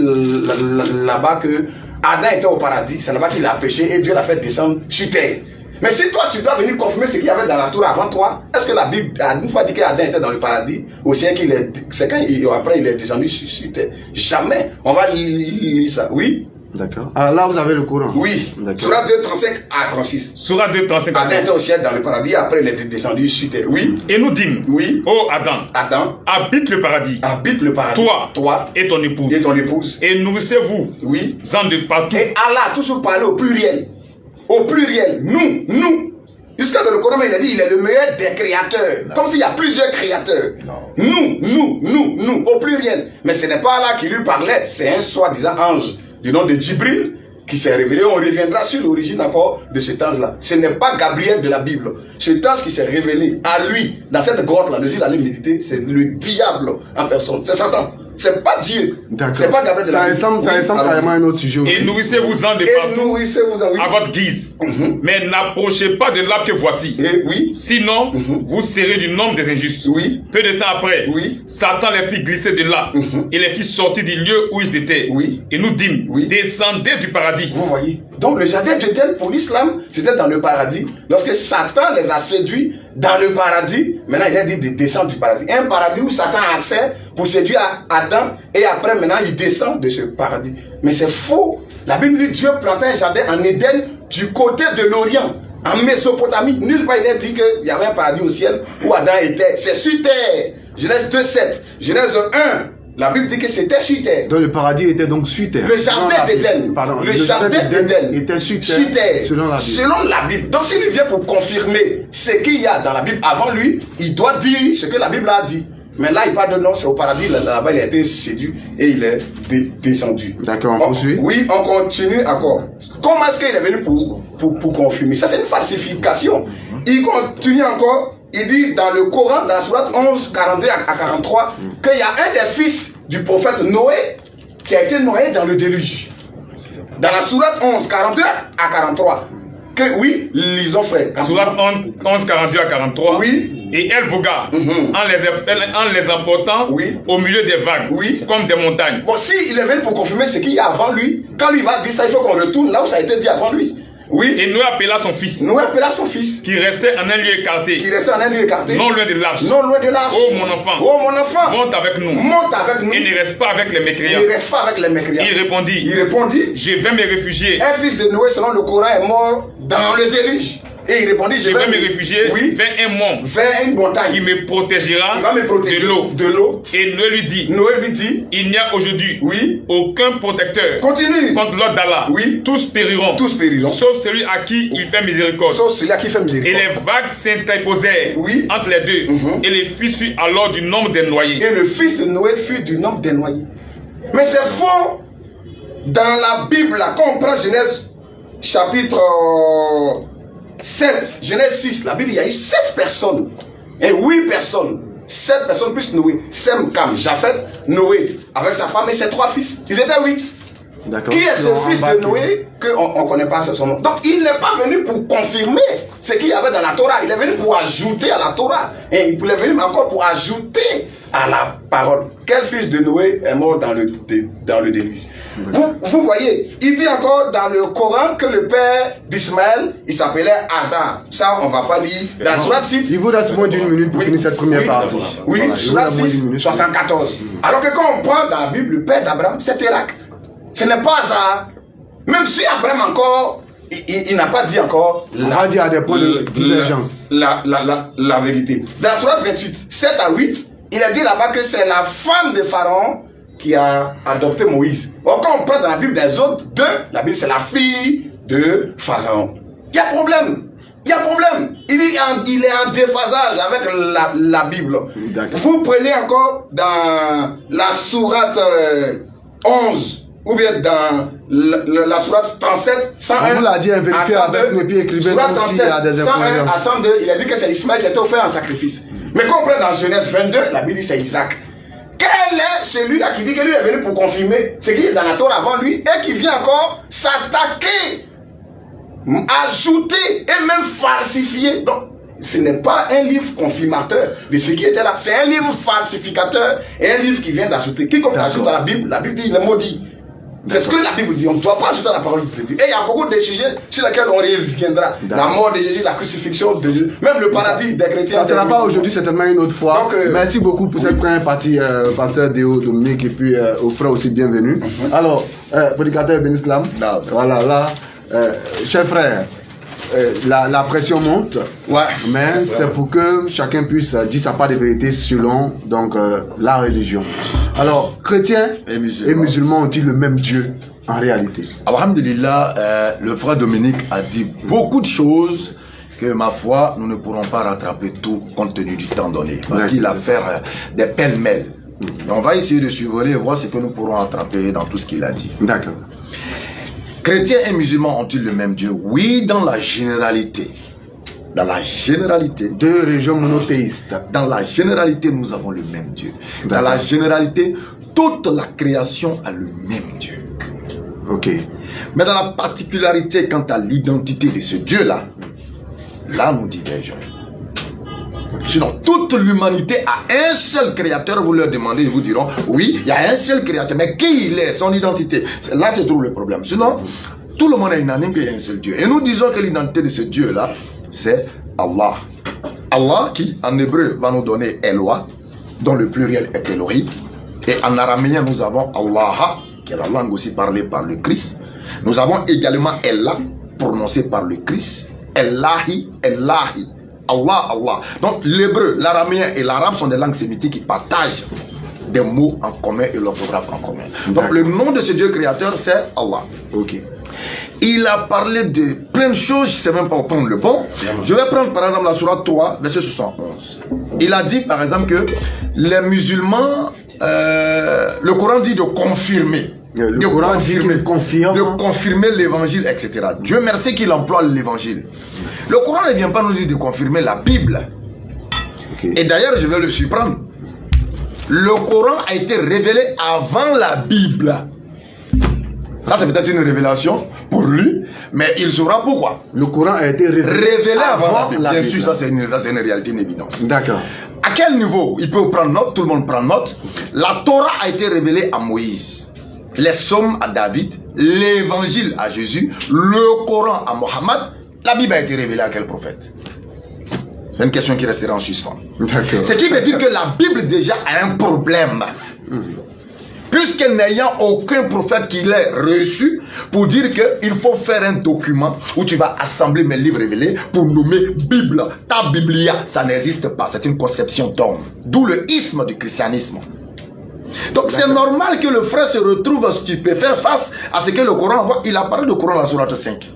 Speaker 2: là-bas que Adam était au paradis, c'est là-bas qu'il a péché et Dieu l'a fait descendre sur terre. Mais si toi tu dois venir confirmer ce qu'il y avait dans la Torah avant toi, est-ce que la Bible a une fois dit qu'Adam était dans le paradis, ou c'est quand après il est descendu sur terre? Jamais. On va lire ça. Oui.
Speaker 1: D'accord. Alors là, vous avez le Coran.
Speaker 2: Oui. Sourate 2, 35 à 36.
Speaker 3: Sourate 2, 35 à 36.
Speaker 2: Adam était au ciel dans le paradis, après il est descendu sur terre. Oui.
Speaker 3: Et nous dîmes.
Speaker 2: Oui.
Speaker 3: Oh Adam.
Speaker 2: Adam.
Speaker 3: Habite le paradis.
Speaker 2: Habite le paradis.
Speaker 3: Toi. Et ton épouse.
Speaker 2: Et ton épouse.
Speaker 3: Et nourrissez-vous.
Speaker 2: Oui.
Speaker 3: En de partout.
Speaker 2: Et Allah, toujours parler au pluriel. Au pluriel. Nous. Jusqu'à dans le Coran, il a dit il est le meilleur des créateurs. Non. Comme s'il y a plusieurs créateurs. Non. Nous. Au pluriel. Mais ce n'est pas Allah qui lui parlait. C'est un soi-disant ange du nom de Djibril qui s'est révélé. On reviendra sur l'origine encore de cet ange-là. Ce n'est pas Gabriel de la Bible. Cet ange qui s'est révélé à lui, dans cette grotte-là, le jour de la méditer, c'est le diable en personne. C'est Satan. C'est pas Dieu. C'est pas Gabriel de la Bible.
Speaker 1: Ça ressemble carrément à un autre sujet.
Speaker 3: Et nourrissez-vous-en de partout à votre guise. Mais n'approchez pas de l'arbre que voici. Sinon, vous serez du nombre des injustes. Peu de temps après, Satan les fit glisser de là et les fit sortir du lieu où ils étaient. Et nous dîmes, descendez du paradis.
Speaker 2: Vous voyez. Donc le jardin d'Éden pour l'islam, c'était dans le paradis. Lorsque Satan les a séduits dans le paradis, maintenant il a dit de descendre du paradis. Un paradis où Satan a accès pour séduire Adam et après maintenant il descend de ce paradis. Mais c'est faux. La Bible dit Dieu plantait un jardin en Éden du côté de l'Orient, en Mésopotamie. Nulle part il a dit qu'il y avait un paradis au ciel où Adam était. C'est sur terre. Genèse 2:7, Genèse 1. La Bible dit que c'était sur terre.
Speaker 1: Donc le paradis était donc sur terre.
Speaker 2: Le jardin d'Éden.
Speaker 1: Le jardin d'Éden était sur terre. Selon la Bible.
Speaker 2: Donc s'il vient pour confirmer ce qu'il y a dans la Bible avant lui, il doit dire ce que la Bible a dit. Mais là, il parle de non, c'est au paradis. Là-bas, il a été séduit et il est descendu.
Speaker 1: D'accord, on poursuit.
Speaker 2: Oui, on continue encore. Comment est-ce qu'il est venu pour confirmer? Ça, c'est une falsification. Il continue encore. Il dit dans le Coran, dans la sourate 11, 42 à 43, qu'il y a un des fils du prophète Noé qui a été noyé dans le déluge. Dans la sourate 11, 42 à 43. Que oui, lisons frère.
Speaker 3: Sourate 11, 42 à 43.
Speaker 2: Oui.
Speaker 3: Et elle vogua en les emportant au milieu des vagues, comme des montagnes.
Speaker 2: Bon, si il est venu pour confirmer ce qu'il y a avant lui, quand lui va dire ça, il faut qu'on retourne là où ça a été dit avant lui. Oui.
Speaker 3: Et Noé appela son fils.
Speaker 2: Qui
Speaker 3: restait en un lieu écarté. Non loin de l'arche. Oh mon enfant. Monte avec nous. Et ne reste pas avec les mécréants. Il répondit. Je vais me réfugier.
Speaker 2: Un fils de Noé selon le Coran est mort dans le déluge. Et il répondit,
Speaker 3: je vais me réfugier vers un mont,
Speaker 2: vers une montagne
Speaker 3: qui me protégera
Speaker 2: de l'eau.
Speaker 3: Et Noé lui dit, il n'y a aujourd'hui aucun protecteur contre l'ordre d'Allah. Tous périront. Sauf celui à qui il fait miséricorde. Et les vagues s'interposèrent entre les deux. Et le fils fut alors du nombre des noyés.
Speaker 2: Et le fils de Noé fut du nombre des noyés. Mais c'est faux. Dans la Bible, là, quand on prend Genèse chapitre 7, Genèse 6, la Bible, il y a eu 7 personnes. Et 8 personnes. 7 personnes plus Noé. Sem, Cam, Japheth, Noé, avec sa femme et ses 3 fils. Ils étaient 8. Qui est ce fils de Noé qu'on ne connaît pas son nom? Donc il n'est pas venu pour confirmer ce qu'il y avait dans la Torah. Il est venu pour ajouter à la Torah. Et il est venu encore pour ajouter à la parole. Quel fils de Noé est mort dans le déluge? Vous voyez, il dit encore dans le Coran que le père d'Ismaël, il s'appelait Hazar. Ça, on ne va pas lire. Dans Surat 6.
Speaker 1: Il vous reste moins d'une minute pour finir cette première partie.
Speaker 2: Oui, Surat 6, 74. Alors que quand on prend dans la Bible, le père d'Abraham, c'est Térak. Ce n'est pas Hazar. Même si Abraham encore, il n'a pas dit encore.
Speaker 1: On va dire à des points de divergence.
Speaker 2: La vérité. Dans Surat 28, 7 à 8, il a dit là-bas que c'est la femme de Pharaon qui a adopté Moïse. Or, quand on prend dans la Bible des autres deux, la Bible c'est la fille de Pharaon. Il y a problème. Il y a problème. Il est en déphasage avec la Bible. Vous prenez encore dans la sourate 11 ou bien dans la sourate 37, 101.
Speaker 1: On vous l'a dit, vérifier avec nous, puis écrivez aussi à des
Speaker 2: 101 à 102, il a dit que c'est Ismaël qui a été offert en sacrifice. Mais quand on prend dans Genèse 22, la Bible dit c'est Isaac. Quel est celui-là qui dit que lui est venu pour confirmer ce qui est dans la Torah avant lui et qui vient encore s'attaquer, ajouter et même falsifier? Donc, ce n'est pas un livre confirmateur de ce qui était là, c'est un livre falsificateur et un livre qui vient d'ajouter. Quiconque ajoute à la Bible dit il est maudit. C'est ce que la Bible dit, on ne doit pas ajouter à la parole de Dieu. Et il y a beaucoup de sujets sur lesquels on reviendra. La mort de Jésus, la crucifixion de Jésus, même le paradis des chrétiens.
Speaker 1: Ça ne sera pas aujourd'hui, certainement une autre fois. Donc, merci beaucoup pour cette première partie, pasteur Déo Dominique, et puis aux frères aussi bienvenue. Alors, prédicateur Ben Islam, voilà, là, chers frères, la pression monte, mais c'est pour que chacun puisse dire sa part de vérité selon donc, la religion. Alors, chrétiens et musulmans ont-ils le même Dieu en réalité?
Speaker 4: Alhamdulillah, le frère Dominique a dit beaucoup de choses que, ma foi, nous ne pourrons pas rattraper tout compte tenu du temps donné. Parce qu'il a fait des pêle-mêle. On va essayer de survoler et voir ce que nous pourrons rattraper dans tout ce qu'il a dit.
Speaker 1: D'accord.
Speaker 4: Chrétiens et musulmans ont-ils le même Dieu? Oui, dans la généralité. Dans la généralité.
Speaker 1: Deux religions monothéistes.
Speaker 4: Dans la généralité, nous avons le même Dieu. Dans la généralité, toute la création a le même Dieu.
Speaker 1: Ok.
Speaker 4: Mais dans la particularité quant à l'identité de ce Dieu-là, là nous divergeons. Sinon, toute l'humanité a un seul créateur. Vous leur demandez, ils vous diront, oui, il y a un seul créateur. Mais qui il est, son identité? Là se trouve le problème. Sinon, tout le monde est unanime qu'il y a un seul Dieu. Et nous disons que l'identité de ce Dieu-là, c'est Allah. Allah qui, en hébreu, va nous donner Eloah, dont le pluriel est Elohim. Et en araméen, nous avons Allah, qui est la langue aussi parlée par le Christ. Nous avons également Allah, prononcé par le Christ. Elahi, Elahi. Allah, Allah. Donc l'hébreu, l'araméen et l'arabe sont des langues sémitiques qui partagent des mots en commun et l'orthographe en commun. Donc le nom de ce Dieu créateur, c'est Allah.
Speaker 1: Ok.
Speaker 4: Il a parlé de plein de choses, je ne sais même pas prendre le bon. Je vais prendre par exemple la sourate 3, verset 71. Il a dit par exemple que les musulmans, le Coran dit de confirmer.
Speaker 1: Le Coran dit qu'il confirme.
Speaker 4: De confirmer l'évangile, etc. Dieu merci qu'il emploie l'évangile. Le Coran ne vient pas nous dire de confirmer la Bible. Okay. Et d'ailleurs, je vais le surprendre. Le Coran a été révélé avant la Bible. Ça, c'est peut-être une révélation pour lui, mais il saura pourquoi.
Speaker 1: Le Coran a été révélé avant la Bible.
Speaker 4: Bien sûr, ça c'est une réalité, une évidence.
Speaker 1: D'accord.
Speaker 4: À quel niveau? Il peut prendre note, tout le monde prend note. La Torah a été révélée à Moïse, les psaumes à David, l'évangile à Jésus, le Coran à Mohammed. La Bible a été révélée à quel prophète? C'est une question qui restera en suspens. Ce qui veut dire que la Bible déjà a un problème. puisque n'ayant aucun prophète qui l'ait reçu, pour dire qu'il faut faire un document où tu vas assembler mes livres révélés pour nommer Bible. Ta Biblia, ça n'existe pas, c'est une conception d'homme. D'où le isme du christianisme. Donc c'est normal que le frère se retrouve stupéfait face à ce que le Coran envoie. Il a parlé du Coran dans la sourate 5.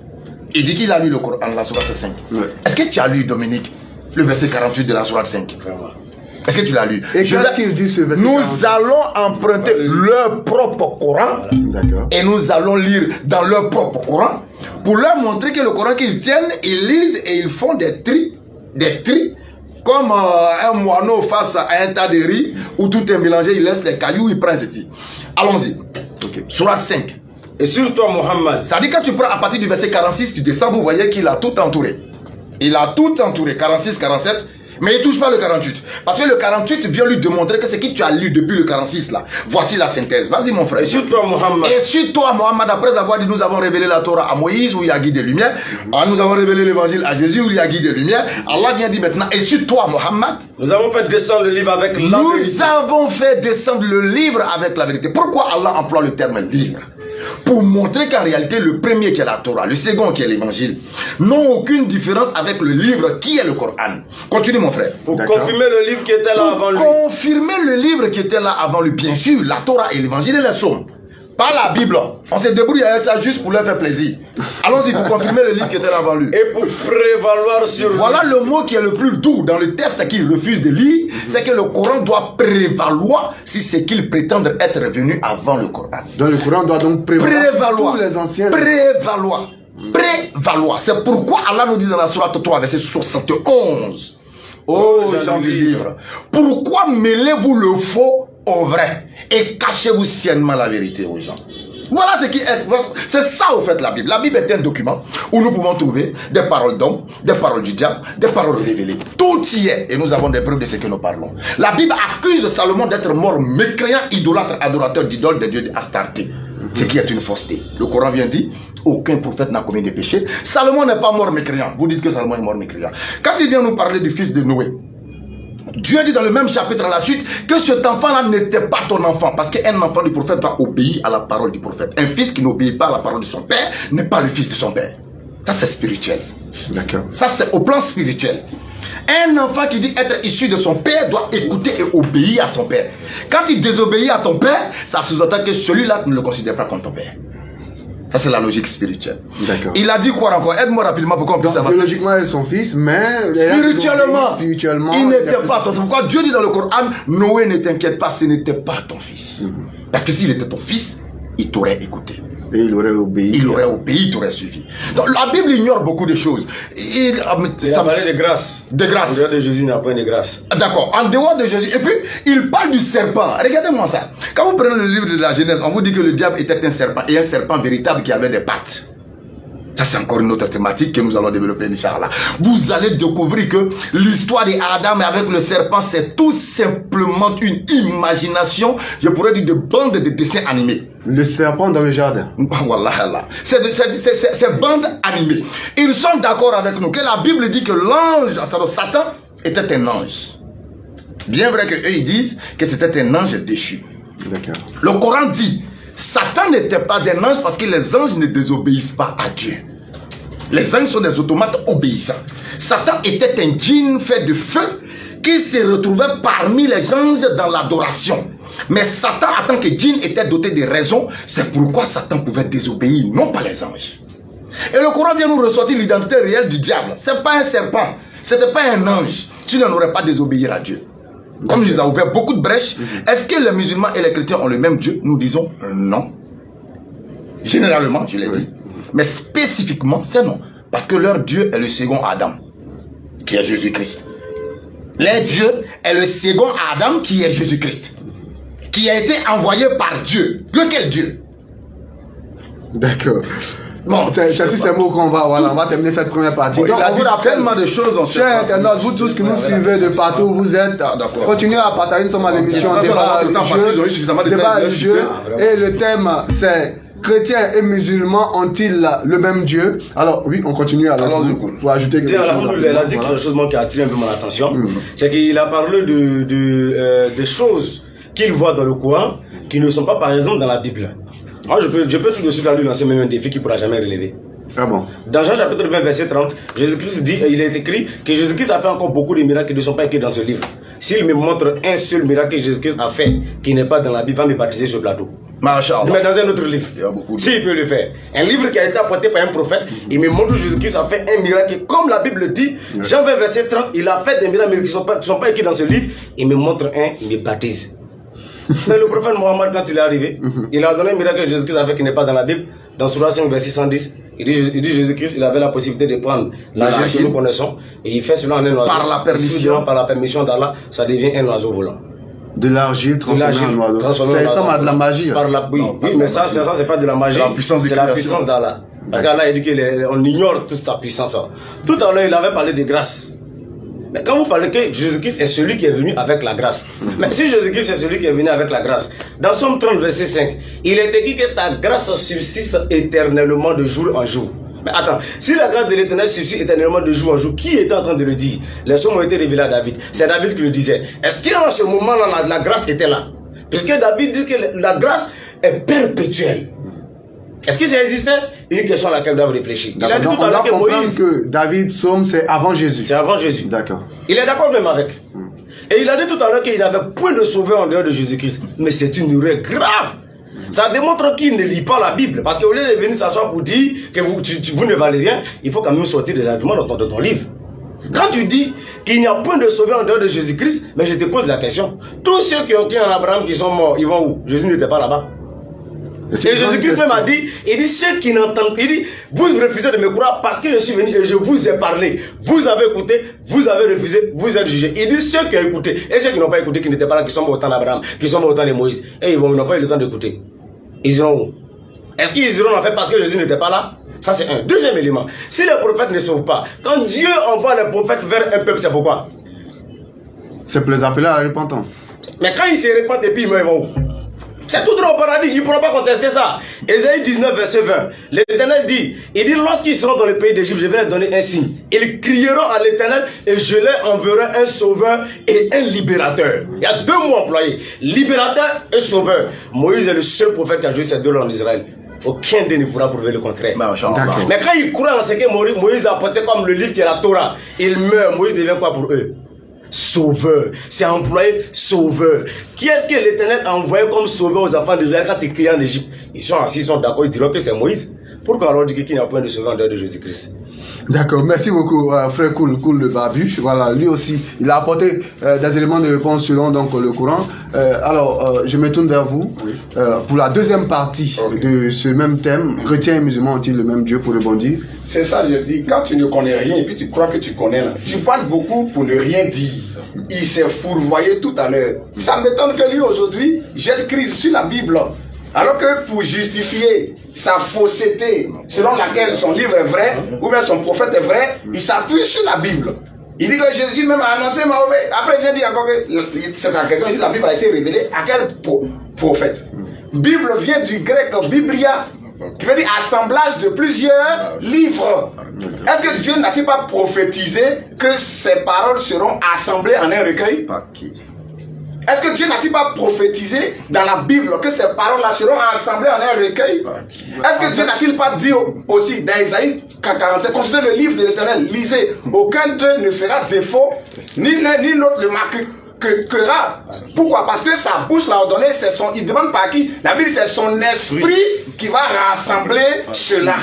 Speaker 4: Il dit qu'il a lu le Coran dans la sourate 5. Ouais. Est-ce que tu as lu, Dominique, le verset 48 de la sourate 5? Est-ce que tu l'as lu?
Speaker 1: Et qu'est-ce qu'il dit ce verset?
Speaker 4: Nous allons emprunter leur propre Coran et nous allons lire dans leur propre Coran pour leur montrer que le Coran qu'ils tiennent, ils lisent et ils font des tris comme un moineau face à un tas de riz où tout est mélangé, il laisse les cailloux, il prend ceci. Allons-y. Sourate 5.
Speaker 5: Et sur toi, Mohammed.
Speaker 4: Ça dit que quand tu prends à partir du verset 46, tu descends, vous voyez qu'il a tout entouré. Il a tout entouré, 46, 47, mais il ne touche pas le 48. Parce que le 48 vient lui démontrer que ce que tu as lu depuis le 46 là. Voici la synthèse. Vas-y mon frère.
Speaker 5: Et sur toi, Mohammed.
Speaker 4: Et sur toi, Mohammed, après avoir dit nous avons révélé la Torah à Moïse où il y a guide des lumières. Nous avons révélé l'évangile à Jésus où il y a guide des lumières. Allah vient dire maintenant, et sur toi, Mohammed.
Speaker 5: Nous avons fait descendre le livre avec la vérité.
Speaker 4: Nous avons fait descendre le livre avec la vérité. Pourquoi Allah emploie le terme livre? Pour montrer qu'en réalité, le premier qui est la Torah, le second qui est l'évangile, n'ont aucune différence avec le livre qui est le Coran. Continue mon frère.
Speaker 5: Pour confirmer le livre qui était là avant lui.
Speaker 4: Confirmer le livre qui était là avant lui, bien sûr, la Torah et l'évangile et les psaumes. Pas la Bible. On se débrouille avec ça juste pour leur faire plaisir. Allons-y pour confirmer le livre qui était là avant lui.
Speaker 5: Et pour prévaloir sur lui.
Speaker 4: Voilà le mot qui est le plus doux dans le texte qu'il refuse de lire, c'est que le Coran doit prévaloir si c'est qu'il prétend être venu avant le Coran.
Speaker 1: Donc le Coran doit donc prévaloir. Tous les anciens.
Speaker 4: Prévaloir. Prévaloir. C'est pourquoi Allah nous dit dans la sourate 3, verset 71. Oh, gens du livre. Pourquoi mêlez-vous le faux au vrai et cachez-vous sciemment la vérité aux gens? Voilà ce qui est. C'est ça au fait la Bible. La Bible est un document où nous pouvons trouver des paroles d'hommes, des paroles du diable, des paroles révélées. Tout y est et nous avons des preuves de ce que nous parlons. La Bible accuse Salomon d'être mort mécréant, idolâtre, adorateur d'idoles, des dieux d'Astarté. Ce qui est une fausseté. Le Coran vient dire aucun prophète n'a commis de péché. Salomon n'est pas mort mécréant. Vous dites que Salomon est mort mécréant. Quand il vient nous parler du fils de Noé, Dieu dit dans le même chapitre à la suite que cet enfant-là n'était pas ton enfant. Parce qu'un enfant du prophète doit obéir à la parole du prophète. Un fils qui n'obéit pas à la parole de son père n'est pas le fils de son père. Ça c'est spirituel.
Speaker 1: D'accord.
Speaker 4: Ça c'est au plan spirituel. Un enfant qui dit être issu de son père doit écouter et obéir à son père. Quand il désobéit à ton père, ça sous-entend que celui-là ne le considère pas comme ton père. Ça c'est la logique spirituelle.
Speaker 1: D'accord.
Speaker 4: Il a dit quoi encore? Aide-moi rapidement pour qu'on puisse avancer.
Speaker 1: Biologiquement il est son fils, mais
Speaker 4: spirituellement il n'était pas son fils. Pourquoi Dieu dit dans le Coran, Noé, ne t'inquiète pas, ce n'était pas ton fils. Parce que s'il était ton fils, il t'aurait écouté.
Speaker 1: Et il aurait obéi.
Speaker 4: Il aurait obéi, il t'aurait suivi. Donc la Bible ignore beaucoup de choses.
Speaker 5: Il a parlé de grâce.
Speaker 4: De grâce.
Speaker 5: En dehors de Jésus, il n'a pas de grâce.
Speaker 4: D'accord, en dehors de Jésus. Et puis, il parle du serpent. Regardez-moi ça. Quand vous prenez le livre de la Genèse, on vous dit que le diable était un serpent. Et un serpent véritable qui avait des pattes. Ça, c'est encore une autre thématique que nous allons développer, Inch'Allah. Vous allez découvrir que l'histoire d'Adam avec le serpent, c'est tout simplement une imagination, je pourrais dire, de bandes de dessins animés.
Speaker 1: Le serpent dans le jardin.
Speaker 4: Wallah. C'est bandes animées. Ils sont d'accord avec nous que la Bible dit que l'ange, Satan, était un ange. Bien vrai qu'eux, ils disent que c'était un ange déchu.
Speaker 1: D'accord.
Speaker 4: Le Coran dit, Satan n'était pas un ange parce que les anges ne désobéissent pas à Dieu. Les anges sont des automates obéissants. Satan était un djinn fait de feu qui se retrouvait parmi les anges dans l'adoration. Mais Satan, en tant que djinn, était doté de raison. C'est pourquoi Satan pouvait désobéir, non pas les anges. Et le Coran vient nous ressortir l'identité réelle du diable. Ce n'est pas un serpent, ce n'était pas un ange. Tu n'aurais pas désobéir à Dieu. Comme il nous a ouvert beaucoup de brèches, est-ce que les musulmans et les chrétiens ont le même Dieu? Nous disons non. Généralement, je l'ai dit. Mais spécifiquement, c'est non. Parce que leur Dieu est le second Adam, qui est Jésus-Christ. Leur Dieu est le second Adam, qui est Jésus-Christ. Qui a été envoyé par Dieu. Lequel Dieu?
Speaker 1: D'accord. Bon, c'est sur ces mots qu'on va, voilà, on va terminer cette première partie.
Speaker 4: Donc, on vous rappelle tellement de choses.
Speaker 1: Chers internautes, vous tous qui nous suivez de partout où vous êtes, continuez à partager, nous sommes à l'émission Débat religieux. Et le thème, c'est chrétiens et musulmans ont-ils le même Dieu? Alors, oui, on continue à pour ajouter quelque chose.
Speaker 5: Il a dit quelque chose qui a attiré un peu mon attention. C'est qu'il a parlé des choses qu'il voit dans le Coran qui ne sont pas par exemple dans la Bible. Moi, je peux tout de suite lui lancer même un défi qu'il ne pourra jamais relever.
Speaker 1: Ah bon?
Speaker 5: Dans Jean chapitre 20 verset 30, Jésus-Christ dit, il est écrit que Jésus-Christ a fait encore beaucoup de miracles qui ne sont pas écrits dans ce livre. S'il me montre un seul miracle que Jésus-Christ a fait qui n'est pas dans la Bible, il va me baptiser sur le plateau.
Speaker 4: Masha'Allah.
Speaker 5: Mais dans un autre livre,
Speaker 4: Il y a beaucoup de...
Speaker 5: s'il peut le faire. Un livre qui a été apporté par un prophète, il me montre que Jésus-Christ a fait un miracle. Comme la Bible dit, Jean 20 verset 30, il a fait des miracles qui ne sont pas écrits dans ce livre. Il me montre un, il me baptise. Mais le prophète Mohammed, quand il est arrivé, il a donné un miracle que Jésus-Christ a fait qui n'est pas dans la Bible. Dans Surah 5 verset 110, il dit Jésus-Christ, il avait la possibilité de prendre l'argile que nous connaissons et il fait cela en un oiseau.
Speaker 4: Par la permission.
Speaker 5: Par la permission d'Allah, ça devient un oiseau volant.
Speaker 1: De l'argile transformée en oiseau. Ça ressemble à de la magie.
Speaker 5: Oui, mais ça c'est pas de la magie. C'est la puissance d'Allah. Parce qu'Allah a dit qu'on ignore toute sa puissance. Tout à l'heure, il avait parlé de grâce. Mais quand vous parlez que Jésus-Christ est celui qui est venu avec la grâce. Mais si Jésus-Christ est celui qui est venu avec la grâce, dans Somme 30 verset 5, il est écrit que ta grâce subsiste éternellement de jour en jour. Mais attends, si la grâce de l'Éternel subsiste éternellement de jour en jour, qui était en train de le dire? Les sommes ont été révélées à David. C'est David qui le disait. Est-ce qu'en ce moment-là, la grâce était là? Puisque David dit que la grâce est perpétuelle. Est-ce que ça existait? Une question à laquelle on doit réfléchir. Il a dit tout à l'heure que Moïse...
Speaker 1: que David, Somme, c'est avant Jésus.
Speaker 5: C'est avant Jésus.
Speaker 1: D'accord.
Speaker 5: Il est d'accord même avec. Et il a dit tout à l'heure qu'il n'avait point de sauveur en dehors de Jésus-Christ. Mais c'est une erreur grave. Ça démontre qu'il ne lit pas la Bible. Parce qu'au lieu de venir s'asseoir pour dire que vous ne valez rien, il faut quand même sortir des arguments dans ton livre. Quand tu dis qu'il n'y a point de sauveur en dehors de Jésus-Christ, mais je te pose la question. Tous ceux qui ont cru en Abraham qui sont morts, ils vont où? Jésus n'était pas là-bas. Et Jésus-Christ même a dit, il dit ceux qui n'entendent, il dit, vous refusez de me croire parce que je suis venu et je vous ai parlé. Vous avez écouté, vous avez refusé, vous êtes jugé. Il dit ceux qui ont écouté et ceux qui n'ont pas écouté, qui n'étaient pas là, qui sont morts au temps d'Abraham, qui sont morts au temps de Moïse, et ils n'ont pas eu le temps d'écouter. Ils iront où? Est-ce qu'ils iront en fait parce que Jésus n'était pas là? Ça c'est un. Deuxième élément, si les prophètes ne sauvent pas, quand Dieu envoie les prophètes vers un peuple, c'est pourquoi?
Speaker 1: C'est pour les appeler à la repentance.
Speaker 5: Mais quand ils se répandent et puis ils vont où? C'est tout droit au paradis, ils ne pourront pas contester ça. Ésaïe 19 verset 20, l'Éternel dit, il dit lorsqu'ils seront dans le pays d'Égypte, je vais leur donner un signe. Ils crieront à l'Éternel et je leur enverrai un sauveur et un libérateur. Il y a deux mots employés, libérateur et sauveur. Moïse est le seul prophète qui a joué ces deux-là en Israël. Aucun d'eux ne pourra prouver le contraire. Mais quand ils croient en ce que Moïse a apporté comme le livre qui est la Torah, ils meurent. Moïse devient quoi pour eux? Sauveur. C'est employé sauveur. Qui est-ce que l'Éternel a envoyé comme sauveur aux enfants d'Israël quand ils crient en Égypte? Ils sont assis, ils sont d'accord, ils diront que c'est Moïse. Pourquoi alors dire qu'il n'y a point de sauveur en dehors de Jésus-Christ?
Speaker 1: D'accord, merci beaucoup frère Koul le Barbu. Voilà, lui aussi, il a apporté des éléments de réponse selon donc le Coran. Alors, je me tourne vers vous pour la deuxième partie de ce même thème. Chrétiens et musulmans ont-ils le même Dieu pour rebondir?
Speaker 2: C'est ça, je dis, quand tu ne connais rien et puis tu crois que tu connais, là, tu parles beaucoup pour ne rien dire. Il s'est fourvoyé tout à l'heure. Ça m'étonne que lui aujourd'hui jette crise sur la Bible. Alors que pour justifier sa fausseté selon laquelle son livre est vrai, ou bien son prophète est vrai, il s'appuie sur la Bible. Il dit que Jésus même a annoncé Mahomet. Après il vient dire encore que, c'est sa question, il dit que la Bible a été révélée à quel prophète? Bible vient du grec Biblia, qui veut dire assemblage de plusieurs livres. Est-ce que Dieu n'a-t-il pas prophétisé que ces paroles seront assemblées en un recueil? Est-ce que Dieu n'a-t-il pas prophétisé dans la Bible que ces paroles-là seront assemblées en un recueil? Est-ce que Dieu n'a-t-il pas dit aussi dans Isaïe 47, considérez le livre de l'Éternel, lisez, aucun d'eux ne fera défaut, ni l'un ni l'autre ne marquera. Pourquoi? Parce que sa bouche l'a ordonné, il demande par qui? La Bible, c'est son esprit qui va rassembler cela.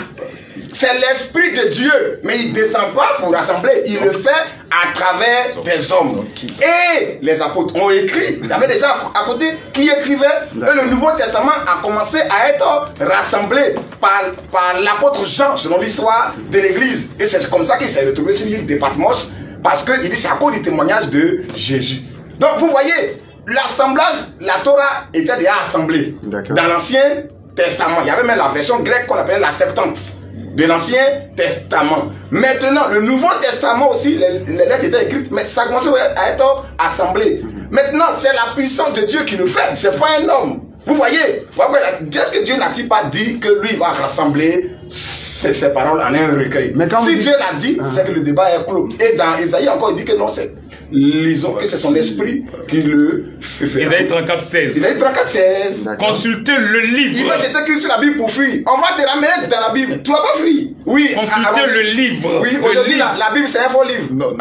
Speaker 2: C'est l'esprit de Dieu, mais il ne descend pas pour rassembler, il le fait à travers des hommes. Et les apôtres ont écrit, il y avait déjà à côté qui écrivait, et le Nouveau Testament a commencé à être rassemblé par l'apôtre Jean, selon l'histoire de l'Église. Et c'est comme ça qu'il s'est retrouvé sur l'île de Patmos, parce qu'il dit c'est à cause du témoignage de Jésus. Donc vous voyez, l'assemblage, la Torah était déjà assemblée. Dans l'Ancien Testament, il y avait même la version grecque qu'on appelait la Septante de l'Ancien Testament. Maintenant, le Nouveau Testament aussi, les lettres étaient écrites, mais ça commence à être assemblé. Maintenant, c'est la puissance de Dieu qui le fait, c'est pas un homme. Vous voyez, est-ce que Dieu n'a-t-il pas dit que lui va rassembler ces paroles en un recueil? Si Dieu l'a dit, c'est que le débat est clos. Et dans Isaïe encore, il dit que non, lisons que c'est son esprit qui le fait faire.
Speaker 3: Isaïe 34, 16.
Speaker 2: Isaïe 34, 16.
Speaker 3: Consultez le livre.
Speaker 2: Il va jeter Christ sur la Bible pour fuir. On va te ramener dans la Bible. Tu vas pas fuir. Oui.
Speaker 3: Consultez le livre.
Speaker 2: Oui, aujourd'hui, la Bible, c'est un faux livre.
Speaker 1: Non.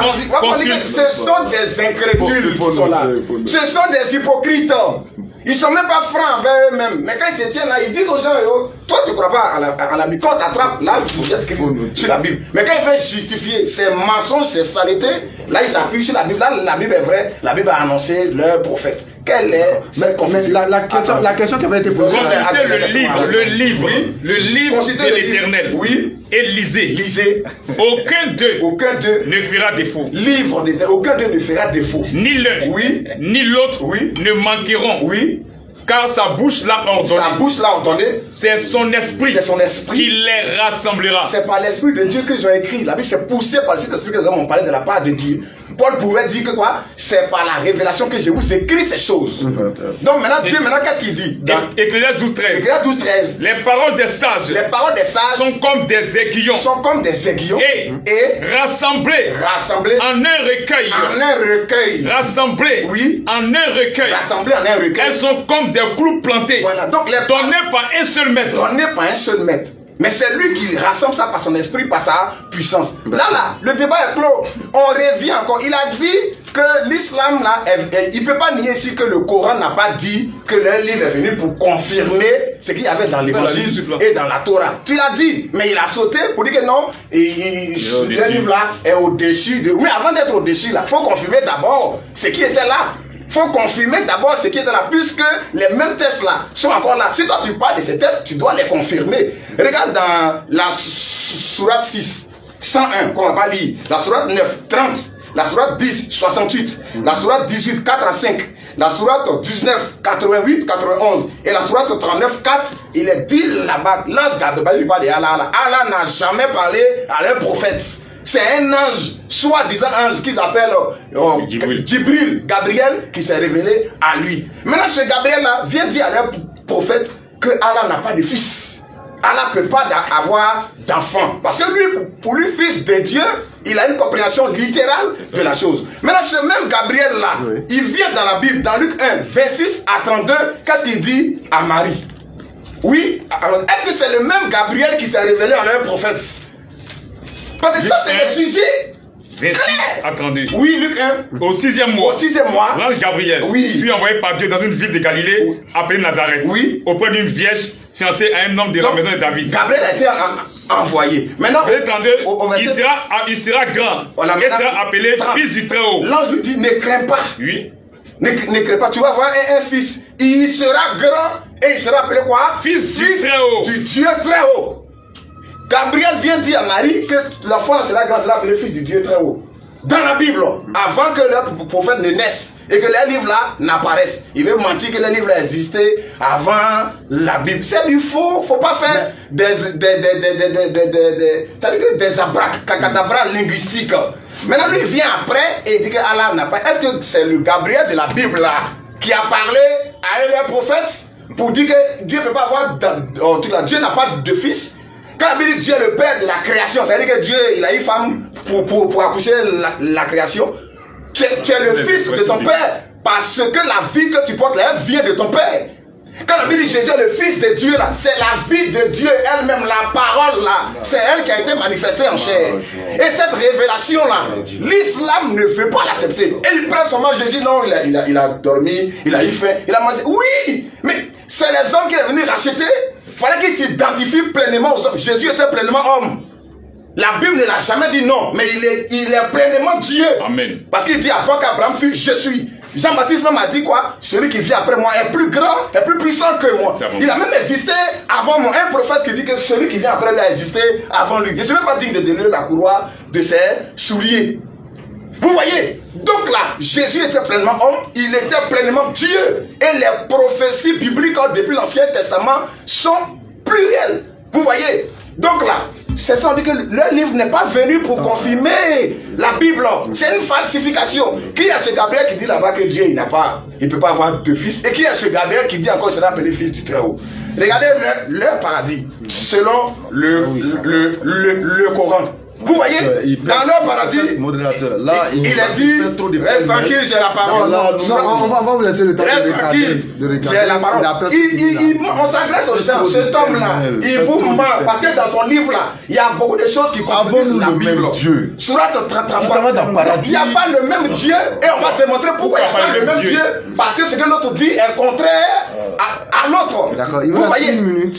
Speaker 2: Ce sont des incrédules qui sont là. Ce sont des hypocrites. Ils sont même pas francs envers eux-mêmes. Mais quand ils se tiennent là, ils disent aux gens, toi tu ne crois pas à la Bible. Quand tu attrapes, là, tu jettes Christ sur la Bible. Mais quand ils veulent justifier ces mensonges, ces saletés, là, ils s'appuient sur la Bible. Là, la Bible est vraie. La Bible a annoncé leur prophète. Quelle est cette confusion?
Speaker 1: La question qui avait été posée.
Speaker 3: Consultez le livre de l'Éternel.
Speaker 2: Oui.
Speaker 3: Et lisez. Aucun d'eux ne fera défaut.
Speaker 2: Livre d'Éternel. Aucun d'eux ne fera défaut.
Speaker 3: Ni l'un, ni l'autre ne manqueront.
Speaker 2: Oui.
Speaker 3: Car sa bouche l'a ordonné. C'est son esprit qui les rassemblera.
Speaker 2: C'est par l'esprit de Dieu qu'ils ont écrit. La Bible c'est poussé par cet esprit que nous avons parlé de la part de Dieu. Paul pouvait dire que quoi? C'est par la révélation que je vous écris ces choses. Donc maintenant, Dieu, qu'est-ce qu'il dit?
Speaker 3: Ecclésiaste 12, 13.
Speaker 2: Ecclésiaste 12, 13.
Speaker 3: Les paroles des sages sont comme des aiguillons. Et rassemblés en un recueil. Rassemblés en un recueil. Elles sont comme des clous plantés.
Speaker 2: Voilà. Donc
Speaker 3: donnés par un seul maître.
Speaker 2: Mais c'est lui qui rassemble ça par son esprit, par sa puissance. Là, le débat est clos. On revient encore. Il a dit que l'islam, là, il ne peut pas nier ici que le Coran n'a pas dit que le livre est venu pour confirmer ce qu'il y avait dans l'évangile et dans la Torah. Tu l'as dit, mais il a sauté pour dire que non, le livre là est au-dessus de... Mais avant d'être au-dessus, il faut confirmer d'abord ce qui était là. Il faut confirmer d'abord ce qui est là, puisque les mêmes tests là sont encore là. Si toi tu parles de ces tests, tu dois les confirmer. Regarde dans la sourate 6, 101, qu'on va pas lire, la sourate 9, 30, la sourate 10, 68, la sourate 18, 4 à 5, la sourate 19, 88, 91, et la sourate 39, 4, il est dit là-bas, l'ange Gabriel parle de Allah. Allah n'a jamais parlé à leur prophète. C'est un ange, soi-disant ange, qu'ils appellent Jibril, Gabriel, qui s'est révélé à lui. Maintenant, ce Gabriel-là vient dire à leur prophète que Allah n'a pas de fils. Allah ne peut pas avoir d'enfant. Parce que lui, pour lui, fils de Dieu, il a une compréhension littérale de la chose. Maintenant, ce même Gabriel-là, il vient dans la Bible, dans Luc 1, verset 6 à 32, qu'est-ce qu'il dit à Marie? Oui, alors, est-ce que c'est le même Gabriel qui s'est révélé à leur prophète? Parce que ça, c'est le sujet.
Speaker 3: Attendez.
Speaker 2: Oui, Luc 1.
Speaker 3: Au 6e mois. L'ange Gabriel fut envoyé par Dieu dans une ville de Galilée appelée Nazareth.
Speaker 2: Oui.
Speaker 3: Auprès d'une vierge fiancée à un homme de la maison de David.
Speaker 2: Gabriel a été envoyé. Maintenant,
Speaker 3: il sera grand. Il sera appelé fils du Très-Haut.
Speaker 2: L'ange lui dit, ne crains pas.
Speaker 3: Oui.
Speaker 2: Ne crains pas. Tu vas avoir un fils. Il sera grand et il sera appelé quoi?
Speaker 3: Fils du Très-Haut.
Speaker 2: Du Dieu Très-Haut. Gabriel vient dire à Marie que l'enfant sera grand, sera appelé fils du Dieu Très-Haut. Dans la Bible, avant que le prophète ne naisse et que les livres là n'apparaissent, il veut mentir que les livres existaient avant la Bible. C'est du faux, faut pas faire des abracadabras linguistiques. Maintenant, lui, il vient après et il dit que Allah n'a pas. Est-ce que c'est le Gabriel de la Bible là qui a parlé à un prophète pour dire que Dieu ne peut pas avoir, Dieu n'a pas de fils? Quand la Bible dit Dieu est le père de la création, ça veut dire que Dieu il a une femme pour accoucher la création. Tu es le fils de ton père parce que la vie que tu portes là vient de ton père. Quand la Bible dit Jésus est le fils de Dieu là, c'est la vie de Dieu elle-même, la parole là, c'est elle qui a été manifestée en chair. Et cette révélation là, l'islam ne veut pas l'accepter. Et ils prennent seulement Jésus, non, il a dormi, il a eu faim, il a mangé. Oui, mais c'est les hommes qui sont venus racheter. Il fallait qu'ils s'identifient pleinement aux hommes. Jésus était pleinement homme. La Bible ne l'a jamais dit non, mais il est pleinement Dieu.
Speaker 3: Amen.
Speaker 2: Parce qu'il dit avant qu'Abraham fût, je suis. Jean-Baptiste même a dit quoi? Celui qui vient après moi est plus grand, est plus puissant que moi. Il a même existé avant moi. Un prophète qui dit que celui qui vient après lui a existé avant lui. Je ne suis même pas digne de donner la courroie de ses souliers. Vous voyez? Donc là, Jésus était pleinement homme, il était pleinement Dieu. Et les prophéties bibliques depuis l'Ancien Testament sont plurielles. Vous voyez? Donc là, c'est sans dire que le livre n'est pas venu pour confirmer la Bible. C'est une falsification. Qui est ce Gabriel qui dit là-bas que Dieu il ne peut pas avoir de fils? Et qui est ce Gabriel qui dit encore qu'il sera appelé fils du Très-Haut? Regardez leur paradis. Selon le Coran. Vous voyez, dans leur paradis,
Speaker 4: modérateur, là,
Speaker 2: il a dit, reste tranquille, j'ai la parole.
Speaker 1: On va vous laisser le temps
Speaker 2: reste tranquille, j'ai la parole. On s'adresse aux gens, cet homme-là, il vous ment, parce que dans son livre-là, il y a beaucoup de choses qui contredisent la Bible. Surat 33, il n'y a pas le même Dieu, et on va démontrer pourquoi il n'y a pas le même Dieu, parce que ce que l'autre dit est contraire à l'autre. Vous voyez,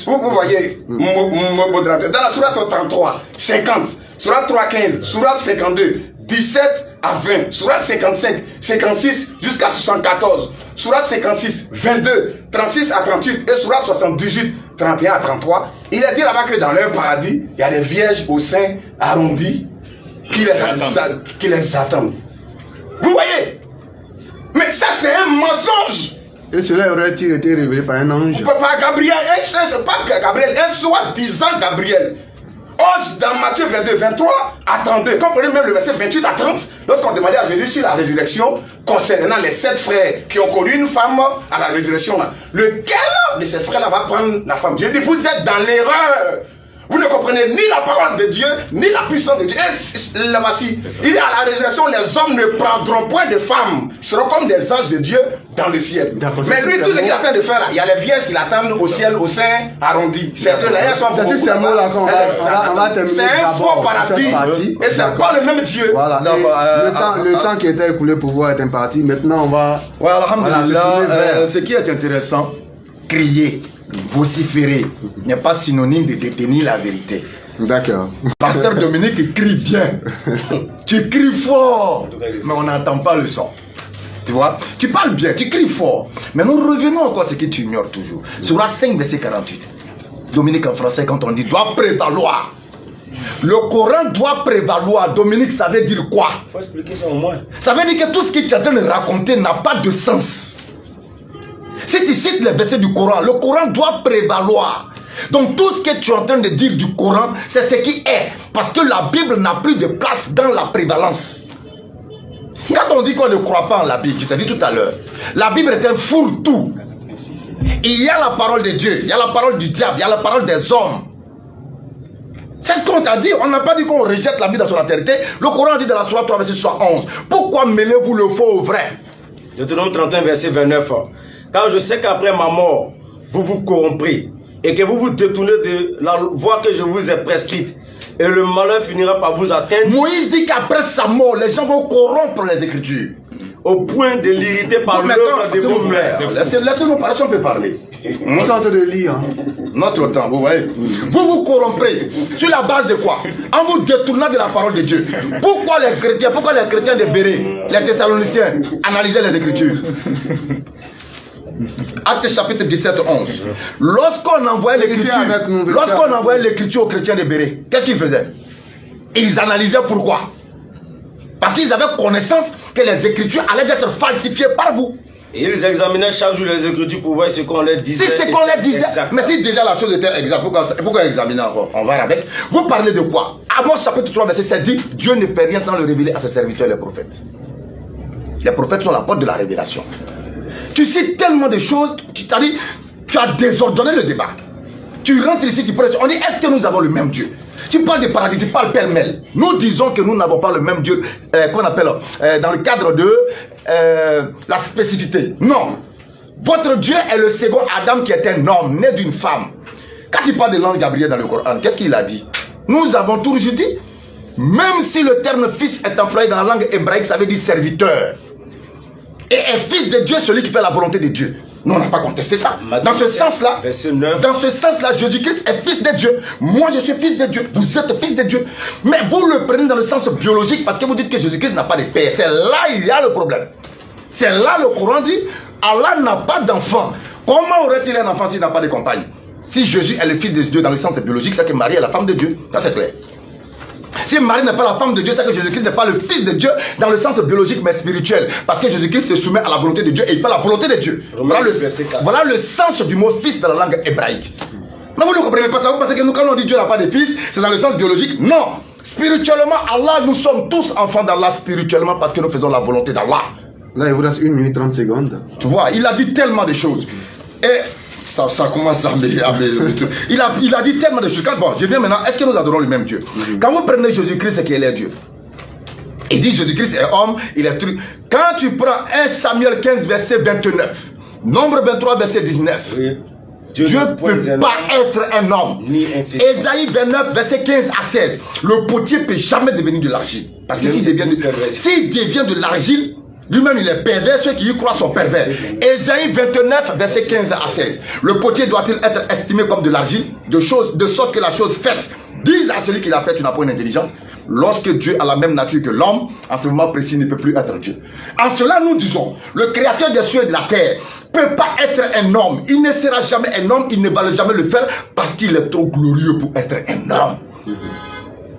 Speaker 2: vous voyez, mon modérateur, dans la Surat 33, 50, Surat 3.15, Surat 52, 17 à 20, Surat 55, 56 jusqu'à 74, Surat 56, 22, 36 à 38 et Surat 78, 31 à 33. Il est dit là-bas que dans leur paradis, il y a des vierges au sein arrondis qui les attendent. Vous voyez? Mais ça c'est un mensonge.
Speaker 1: Et cela aurait-il été révélé par un ange?
Speaker 2: Par Gabriel, pas Gabriel, un soi-disant Gabriel. Dans Matthieu 22, 23, attendez, comprenez même le verset 28 à 30, lorsqu'on demandait à Jésus sur la résurrection, concernant les 7 frères qui ont connu une femme à la résurrection, lequel de ces frères-là va prendre la femme? Jésus dit, vous êtes dans l'erreur. Vous ne comprenez ni la parole de Dieu, ni la puissance de Dieu. Et là, voici, il dit à la résurrection, les hommes ne prendront point de femmes. Ils seront comme des anges de Dieu dans le ciel. Mais lui, tout ce qu'il attend de faire là, il y a les vierges qui l'attendent au ciel, au sein arrondi. C'est un faux paradis. Et c'est pas le même Dieu.
Speaker 1: Voilà. Le temps qui était écoulé pour voir est imparti. Maintenant, on va.
Speaker 4: Voilà, alhamdulillah, ce qui est intéressant, crier, vociférer n'est pas synonyme de détenir la vérité.
Speaker 1: D'accord.
Speaker 4: Pasteur Dominique crie bien. Tu cries fort, mais on n'entend pas le son. Tu vois, tu parles bien, tu cries fort. Mais nous revenons encore à ce que tu ignores toujours. Surat 5, verset 48. Dominique en français, quand on dit doit prévaloir. Le Coran doit prévaloir. Dominique, ça veut dire quoi?
Speaker 5: Il faut expliquer ça au moins.
Speaker 4: Ça veut dire que tout ce que tu es en train de raconter n'a pas de sens. Si tu cites les versets du Coran, le Coran doit prévaloir. Donc tout ce que tu es en train de dire du Coran, c'est ce qui est. Parce que la Bible n'a plus de place dans la prévalence. Quand on dit qu'on ne croit pas en la Bible, je t'ai dit tout à l'heure, la Bible est un fourre-tout. Il y a la parole de Dieu, il y a la parole du diable, il y a la parole des hommes. C'est ce qu'on t'a dit. On n'a pas dit qu'on rejette la Bible dans son entièreté. Le Coran dit dans la Sourate 3, verset 71. Pourquoi mêlez-vous le faux au vrai?
Speaker 5: Deutéronome 31, verset 29. Car je sais qu'après ma mort, vous vous corromprez et que vous vous détournez de la voie que je vous ai prescrite. Et le malheur finira par vous atteindre.
Speaker 4: Moïse dit qu'après sa mort, les gens vont corrompre les Écritures.
Speaker 5: Au point de l'irriter par l'œuvre de vos mères.
Speaker 4: Laissez-nous parler, si on peut parler.
Speaker 1: On est en train de lire.
Speaker 4: Notre temps, vous voyez. Vous vous corromprez. Sur la base de quoi? En vous détournant de la parole de Dieu. Pourquoi les chrétiens de Béret, les Thessaloniciens, analysaient les Écritures? Actes chapitre 17, 11. Lorsqu'on envoyait l'écriture aux chrétiens de Béret, qu'est-ce qu'ils faisaient? Ils analysaient pourquoi? Parce qu'ils avaient connaissance que les écritures allaient être falsifiées par vous.
Speaker 5: Et ils examinaient chaque jour les écritures pour voir ce qu'on leur disait.
Speaker 4: Si c'est qu'on leur disait, mais si déjà la chose était exacte, pourquoi examiner encore? On va avec. Vous parlez de quoi? Amos chapitre 3, verset 7 dit, Dieu ne fait rien sans le révéler à ses serviteurs les prophètes. Les prophètes sont la porte de la révélation. Tu cites tellement de choses, tu as désordonné le débat. Tu rentres ici, tu prêches, on dit, est-ce que nous avons le même Dieu? Tu parles de paradis, tu parles pêle-mêle. Nous disons que nous n'avons pas le même Dieu, qu'on appelle dans le cadre de la spécificité. Non. Votre Dieu est le second Adam qui est un homme, né d'une femme. Quand il parle de l'ange Gabriel dans le Coran, qu'est-ce qu'il a dit? Nous avons toujours dit, même si le terme fils est employé dans la langue hébraïque, ça veut dire serviteur. Et est fils de Dieu celui qui fait la volonté de Dieu. Nous, on n'a pas contesté ça. Dans ce sens-là, Jésus-Christ est fils de Dieu. Moi, je suis fils de Dieu. Vous êtes fils de Dieu. Mais vous le prenez dans le sens biologique parce que vous dites que Jésus-Christ n'a pas de père. C'est là il y a le problème. C'est là le Coran dit, Allah n'a pas d'enfant. Comment aurait-il un enfant s'il n'a pas de compagne? Si Jésus est le fils de Dieu dans le sens biologique, c'est que Marie est la femme de Dieu. Ça, c'est clair. Si Marie n'est pas la femme de Dieu, c'est que Jésus-Christ n'est pas le fils de Dieu dans le sens biologique mais spirituel. Parce que Jésus-Christ se soumet à la volonté de Dieu et il fait la volonté de Dieu. Voilà le sens du mot fils dans la langue hébraïque. Mais vous ne comprenez pas ça, vous pensez que nous, quand on dit Dieu n'a pas de fils, c'est dans le sens biologique? Non. Spirituellement, Allah, nous sommes tous enfants d'Allah spirituellement parce que nous faisons la volonté d'Allah.
Speaker 1: Là, il vous reste 1 minute 30 secondes.
Speaker 4: Tu vois, il a dit tellement de choses.
Speaker 6: Et ça commence à me... Il a dit tellement de choses. Bon, je viens maintenant, est-ce que nous adorons le même Dieu? Quand vous prenez Jésus-Christ, c'est qu'il est Dieu. Il dit Jésus-Christ est homme, il est truc. Quand tu prends 1 Samuel 15, verset 29, Nombre 23, verset 19, oui. Dieu ne peut pas être un homme. Ésaïe 29, verset 15 à 16, le potier ne peut jamais devenir de l'argile. Parce que s'il devient de l'argile, lui-même il est pervers, ceux qui y croient sont pervers. Ésaïe 29, verset 15 à 16, le potier doit-il être estimé comme de l'argile, de sorte que la chose faite dise à celui qui l'a fait, tu n'as pas une intelligence. Lorsque Dieu a la même nature que l'homme, en ce moment précis, il ne peut plus être Dieu. En cela, nous disons, le créateur des cieux et de la terre ne peut pas être un homme. Il ne sera jamais un homme, il ne va jamais le faire parce qu'il est trop glorieux pour être un homme.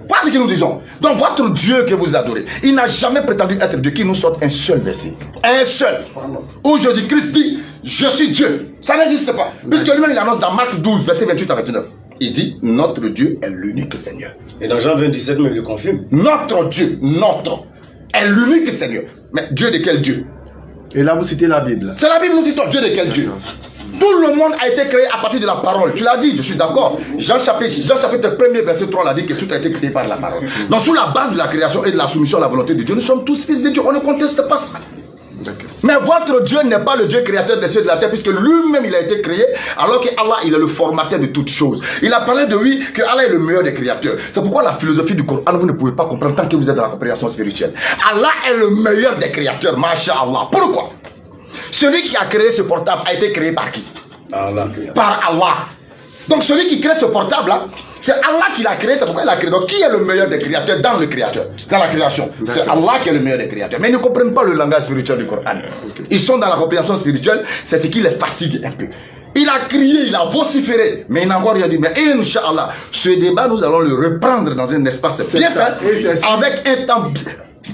Speaker 6: Voilà ce que nous disons. Donc votre Dieu que vous adorez, il n'a jamais prétendu être Dieu. Qu'il nous sorte un seul verset. Un seul. Où Jésus-Christ dit, je suis Dieu. Ça n'existe pas. Puisque lui-même il annonce dans Marc 12, verset 28 à 29. Il dit, notre Dieu est l'unique Seigneur.
Speaker 5: Et dans Jean 27, il le confirme.
Speaker 6: Notre Dieu, est l'unique Seigneur. Mais Dieu de quel Dieu?
Speaker 1: Et là, vous citez la Bible.
Speaker 6: C'est la Bible, nous citons Dieu de quel Dieu? Tout le monde a été créé à partir de la parole. Tu l'as dit, je suis d'accord. Jean chapitre 1er, verset 3, l'a dit que tout a été créé par la parole. Donc, sous la base de la création et de la soumission à la volonté de Dieu, nous sommes tous fils de Dieu. On ne conteste pas ça. Mais votre Dieu n'est pas le Dieu créateur des cieux et de la terre, puisque lui-même il a été créé, alors que Allah il est le formateur de toutes choses. Il a parlé de lui que Allah est le meilleur des créateurs. C'est pourquoi la philosophie du Coran vous ne pouvez pas comprendre tant que vous êtes dans la compréhension spirituelle. Allah est le meilleur des créateurs, Masha'Allah. Pourquoi? Celui qui a créé ce portable a été créé par qui? Par Allah. Donc celui qui crée ce portable là, c'est Allah qui l'a créé, c'est pourquoi il l'a créé. Donc qui est le meilleur des créateurs dans le créateur, dans la création? C'est Allah qui est le meilleur des créateurs. Mais ils ne comprennent pas le langage spirituel du Coran. Ils sont dans la compréhension spirituelle, c'est ce qui les fatigue un peu. Il a crié, il a vociféré, mais il n'a encore rien dit. Mais Inch'Allah, ce débat nous allons le reprendre dans un espace bien fait, avec un temps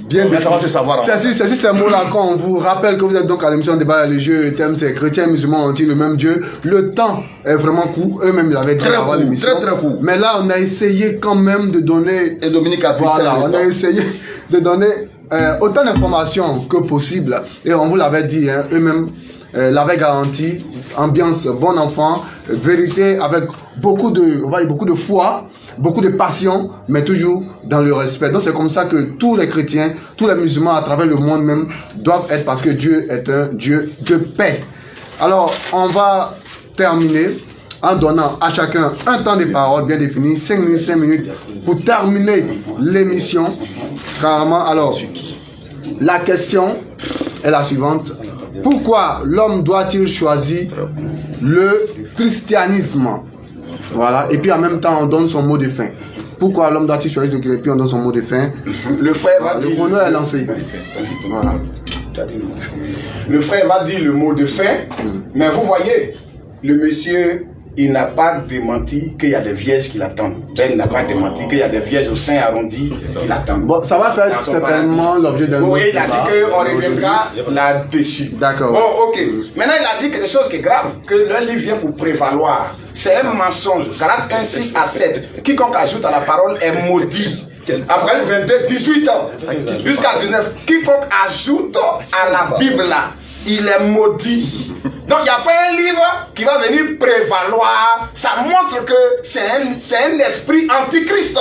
Speaker 6: bien, ça va se savoir.
Speaker 1: C'est juste ces mots-là qu'on vous rappelle que vous êtes donc à l'émission Débat religieux. Le thème c'est chrétiens, musulmans ont-ils le même Dieu? Le temps est vraiment court. Eux-mêmes ils avaient dit avant l'émission.
Speaker 6: Très court.
Speaker 1: Mais là on a essayé quand même de donner.
Speaker 6: Et Dominique a
Speaker 1: voilà, on a essayé de donner autant d'informations que possible. Et on vous l'avait dit, hein, eux-mêmes l'avaient garanti. Ambiance bon enfant, vérité avec beaucoup de foi. Beaucoup de passion, mais toujours dans le respect. Donc c'est comme ça que tous les chrétiens, tous les musulmans à travers le monde même doivent être, parce que Dieu est un Dieu de paix. Alors on va terminer en donnant à chacun un temps de parole bien défini, 5 minutes pour terminer l'émission. Carrément. Alors la question est la suivante: pourquoi l'homme doit-il choisir le christianisme? Voilà, et puis en même temps on donne son mot de fin. Pourquoi l'homme doit-il choisir de et puis on donne son mot de fin?
Speaker 2: Le frère va dire.
Speaker 1: Le chrono est lancé. Voilà.
Speaker 2: Le frère va dire le mot de fin, mais vous voyez, le monsieur, il n'a pas démenti qu'il y a des vierges qui l'attendent. Il n'a pas démenti qu'il y a des vierges au sein arrondi qui l'attendent.
Speaker 1: Bon, ça va faire certainement l'objet d'un.
Speaker 2: Oui, il a dit qu'on reviendra là-dessus.
Speaker 1: D'accord.
Speaker 2: Oh, ok. Maintenant, il a dit quelque chose qui est grave, que le livre vient pour prévaloir. C'est un mensonge. Galates 1, 6 à 7. Quiconque ajoute à la parole est maudit. Après le 22, 18 ans, jusqu'à 19. Quiconque ajoute à la Bible, il est maudit. Donc il n'y a pas un livre qui va venir prévaloir. Ça montre que c'est un esprit antichrist.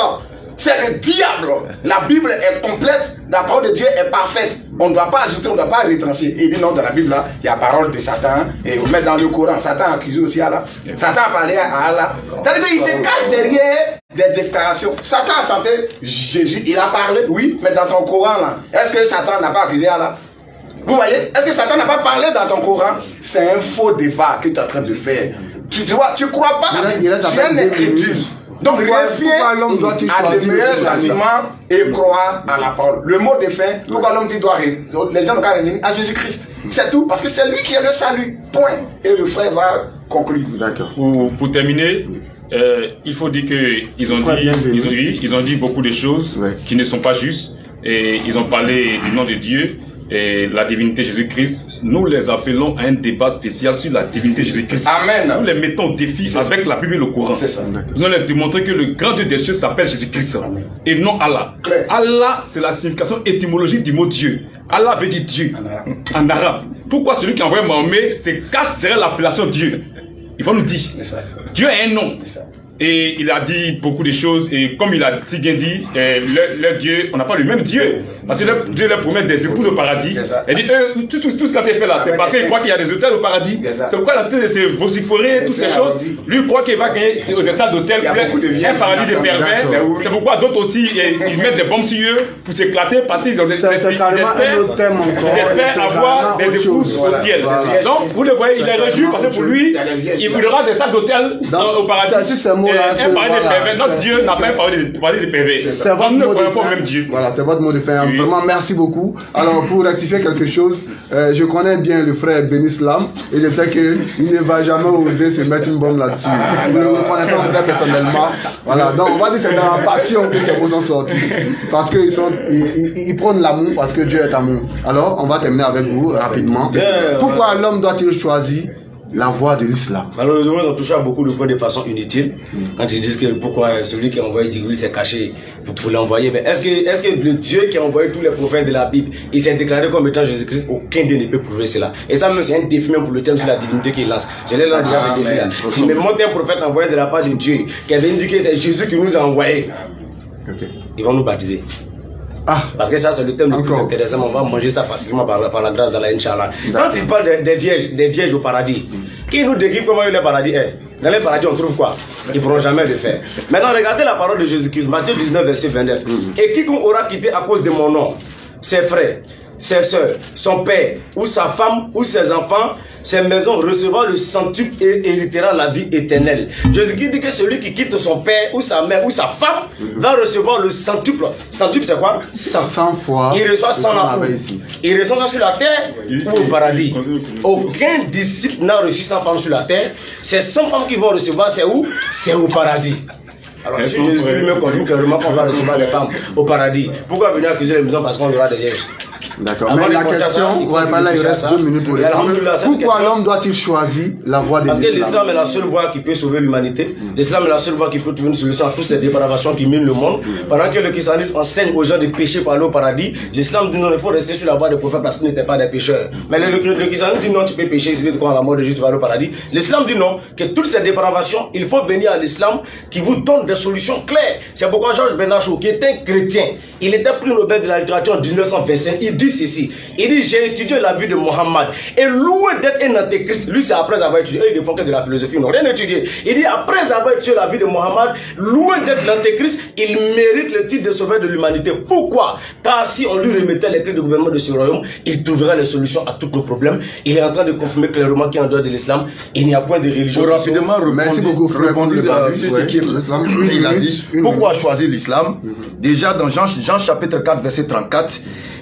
Speaker 2: C'est le diable. La Bible est complète, la parole de Dieu est parfaite. On ne doit pas ajouter, on ne doit pas retrancher. Et il dit non, dans la Bible, là, il y a la parole de Satan. Et vous mettez dans le Coran, Satan a accusé aussi Allah. Satan a parlé à Allah. C'est-à-dire qu'il se cache derrière des déclarations. Satan a tenté Jésus, il a parlé, oui, mais dans ton Coran, là, est-ce que Satan n'a pas accusé Allah? Vous voyez, est-ce que Satan n'a pas parlé dans ton Coran? C'est un faux débat que tu es en train de faire. Tu vois, tu crois pas, tu es un incrédule. Donc reviens à des meilleurs sentiments et croire à la parole. Le mot de fin, pourquoi l'homme dit doit les gens doivent revenir à Jésus-Christ. C'est tout, parce que c'est lui qui est le salut. Point. Et le frère va conclure.
Speaker 1: D'accord.
Speaker 3: Pour terminer, il faut dire qu'ils ont dit beaucoup de choses qui ne sont pas justes. Et ils ont parlé du nom de Dieu et la divinité Jésus-Christ. Nous les appelons à un débat spécial sur la divinité Jésus-Christ.
Speaker 2: Amen.
Speaker 3: Nous les mettons au défi avec la Bible et le Coran.
Speaker 2: C'est ça.
Speaker 3: Nous allons leur démontrer que le grand Dieu des cieux s'appelle Jésus-Christ et non Allah.
Speaker 2: Claire.
Speaker 3: Allah, c'est la signification étymologique du mot Dieu. Allah veut dire Dieu en arabe. pourquoi celui qui a envoyé Mahomet se cache derrière l'appellation Dieu? Il faut nous dire. Dieu a un nom. Et il a dit beaucoup de choses, et comme il a si bien dit, leur Dieu, on n'a pas le même Dieu. Parce que Dieu leur promet des épouses au paradis. Il dit, tout ce qu'il a fait là, c'est parce qu'il croit qu'il y a des hôtels au paradis. C'est pourquoi il a train de se vociférer, toutes ces choses. Lui, il croit qu'il va gagner des salles d'hôtel, un paradis de pervers. C'est pourquoi d'autres aussi, ils mettent des bombes sur eux pour s'éclater, parce qu'ils ont espèrent avoir des épouses au ciel. Donc, vous le voyez, il est réjoui parce que pour lui, il voudra des salles d'hôtel au paradis. Un paradis de pervers. Notre Dieu n'a pas un paradis de pervers.
Speaker 1: C'est votre mot de fin. Même Dieu. Voilà, c'est votre mot de fin. Oui. Vraiment, merci beaucoup. Alors, pour rectifier quelque chose, je connais bien le frère Benislam et je sais qu'il ne va jamais oser se mettre une bombe là-dessus. Nous le reconnaissons très personnellement. Voilà, donc on va dire que c'est dans la passion que ces mots sont sortis. Parce qu'ils prônent l'amour, parce que Dieu est amour. Alors, on va terminer avec vous rapidement. Pourquoi l'homme doit-il choisir la voie de l'islam?
Speaker 5: Malheureusement, ils ont touché à beaucoup de points de façon inutile. Quand ils disent que pourquoi celui qui a envoyé Jibril s'est caché pour l'envoyer. Mais est-ce que le Dieu qui a envoyé tous les prophètes de la Bible, il s'est déclaré comme étant Jésus-Christ? Aucun d'eux ne peut prouver cela. Et ça même, c'est un défi même pour le thème sur la divinité qu'il lance. Je l'ai là déjà, ce défi-là. S'il me montre un prophète envoyé de la part de Dieu, qui avait indiqué que c'est Jésus qui nous a envoyés, ils vont nous baptiser. Parce que ça c'est le thème le plus intéressant, on va manger ça facilement par la grâce d'Allah, Inch'Allah. Quand il parle des vierges au paradis, qui nous décrit comment le paradis est? Dans le paradis on trouve quoi? Ils ne pourront jamais le faire. Maintenant regardez la parole de Jésus-Christ, Matthieu 19 verset 29. Et quiconque aura quitté à cause de mon nom ses frères, ses soeurs, son père, ou sa femme, ou ses enfants, ses maisons, recevant le centuple et héritera la vie éternelle. Jésus-Christ dit que celui qui quitte son père, ou sa mère, ou sa femme, va recevoir le centuple. Centuple, c'est quoi? 100
Speaker 1: fois.
Speaker 5: Il reçoit 100 là. Il reçoit ça sur la terre ou au paradis. Aucun disciple n'a reçu 100 femmes sur la terre. Ces 100 femmes qui vont recevoir, c'est où? C'est au paradis. Alors, si Jésus lui-même confirme clairement qu'on va recevoir les femmes au paradis, pourquoi venir accuser les maisons parce qu'on aura des vierges?
Speaker 1: D'accord, mais la question, il reste 2 minutes pour répondre. Pourquoi l'homme doit-il choisir la voie de l'islam?
Speaker 5: Parce que l'islam est la seule voie qui peut sauver l'humanité. L'islam est la seule voie qui peut trouver une solution à toutes ces dépravations qui minent le monde. Pendant que le christianisme enseigne aux gens de pécher pour aller au paradis, l'islam dit non, il faut rester sur la voie des prophètes parce qu'ils n'étaient pas des pécheurs. Mais le christianisme dit non, tu peux pécher, si tu veux croire à la mort de Jésus, tu vas aller au paradis. L'islam dit non, que toutes ces dépravations, il faut venir à l'islam qui vous donne des solutions claires. C'est pourquoi Georges Bernachot, qui était un chrétien, il était prix Nobel de la littérature en 1925, il dit ceci. Il dit j'ai étudié la vie de Mohammed et loin d'être un antéchrist, lui c'est après avoir étudié, eux ils ne font que de la philosophie, ils n'ont rien étudié. Il dit après avoir étudié la vie de Mohammed, loin d'être l'antéchrist, il mérite le titre de sauveur de l'humanité. Pourquoi? Car si on lui remettait les clés du gouvernement de ce royaume, il trouverait les solutions à tous nos problèmes. Il est en train de confirmer clairement qu'en dehors de l'islam, il n'y a point de religion.
Speaker 6: Pour rapidement répondre sur ce qu'il a dit. Pourquoi choisir l'islam? Déjà dans Jean chapitre 4 verset 34,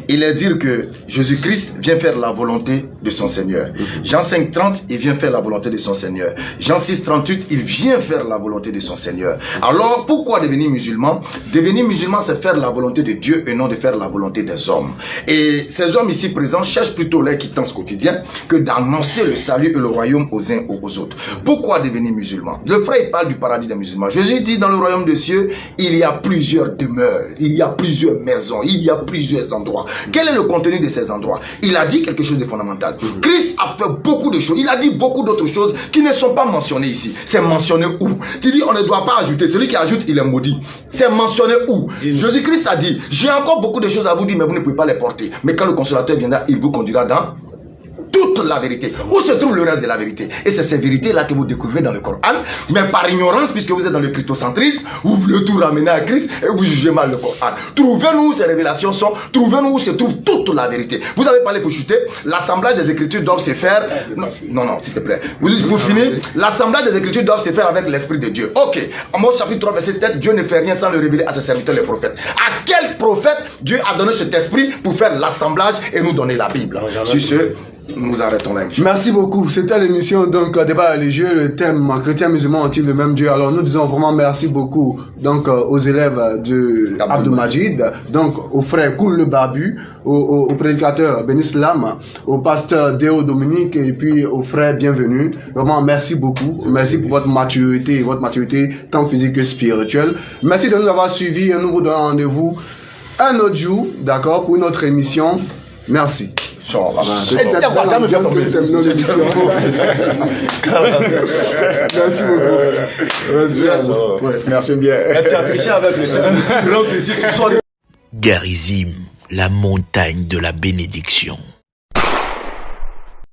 Speaker 6: il est dire que Jésus-Christ vient faire la volonté de son Seigneur. Jean 5:30, il vient faire la volonté de son Seigneur. Jean 6:38, il vient faire la volonté de son Seigneur. Alors, pourquoi devenir musulman? Devenir musulman, c'est faire la volonté de Dieu et non de faire la volonté des hommes. Et ces hommes ici présents cherchent plutôt leur quittance quotidien que d'annoncer le salut et le royaume aux uns ou aux autres. Pourquoi devenir musulman? Le frère, il parle du paradis des musulmans. Jésus dit, dans le royaume des cieux, il y a plusieurs demeures, il y a plusieurs maisons, il y a plusieurs endroits. Quel est le contenu de ces endroits? Il a dit quelque chose de fondamental. Christ a fait beaucoup de choses. Il a dit beaucoup d'autres choses qui ne sont pas mentionnées ici. C'est mentionné où? Tu dis on ne doit pas ajouter. Celui qui ajoute, il est maudit. C'est mentionné où? Jésus-Christ a dit, j'ai encore beaucoup de choses à vous dire, mais vous ne pouvez pas les porter. Mais quand le consolateur viendra, il vous conduira dans toute la vérité. Où se trouve le reste de la vérité? Et c'est ces vérités-là que vous découvrez dans le Coran. Mais par ignorance, puisque vous êtes dans le christocentrisme, vous voulez tout ramener à Christ et vous jugez mal le Coran. Trouvez-nous où ces révélations sont. Trouvez-nous où se trouve toute la vérité. Vous avez parlé pour chuter. L'assemblage des Écritures doit se faire. Non, s'il te plaît. Vous finissez. L'assemblage des Écritures doit se faire avec l'Esprit de Dieu. Ok. Amos chapitre 3, verset 7. Dieu ne fait rien sans le révéler à ses serviteurs, les prophètes. À quel prophète Dieu a donné cet esprit pour faire l'assemblage et nous donner la Bible? Sur ce, nous arrêtons là.
Speaker 1: Merci beaucoup. C'était l'émission donc débat religieux. Le thème chrétien musulman ont-ils le même Dieu? Alors nous disons vraiment merci beaucoup donc aux élèves de Abdou Majid, donc au frère Koul le Babu, au prédicateur Benislam, au pasteur Déo Dominique et puis au frère Bienvenu. Vraiment merci beaucoup. Merci pour votre maturité tant physique que spirituelle. Merci de nous avoir suivis et nous vous donnons rendez-vous un autre jour, d'accord, pour une autre émission. Merci. Merci beaucoup.
Speaker 6: Merci bien.
Speaker 5: Tu as triché avec le Seigneur.
Speaker 6: Rentre ici, tu sois
Speaker 7: Garizim, la montagne de la bénédiction.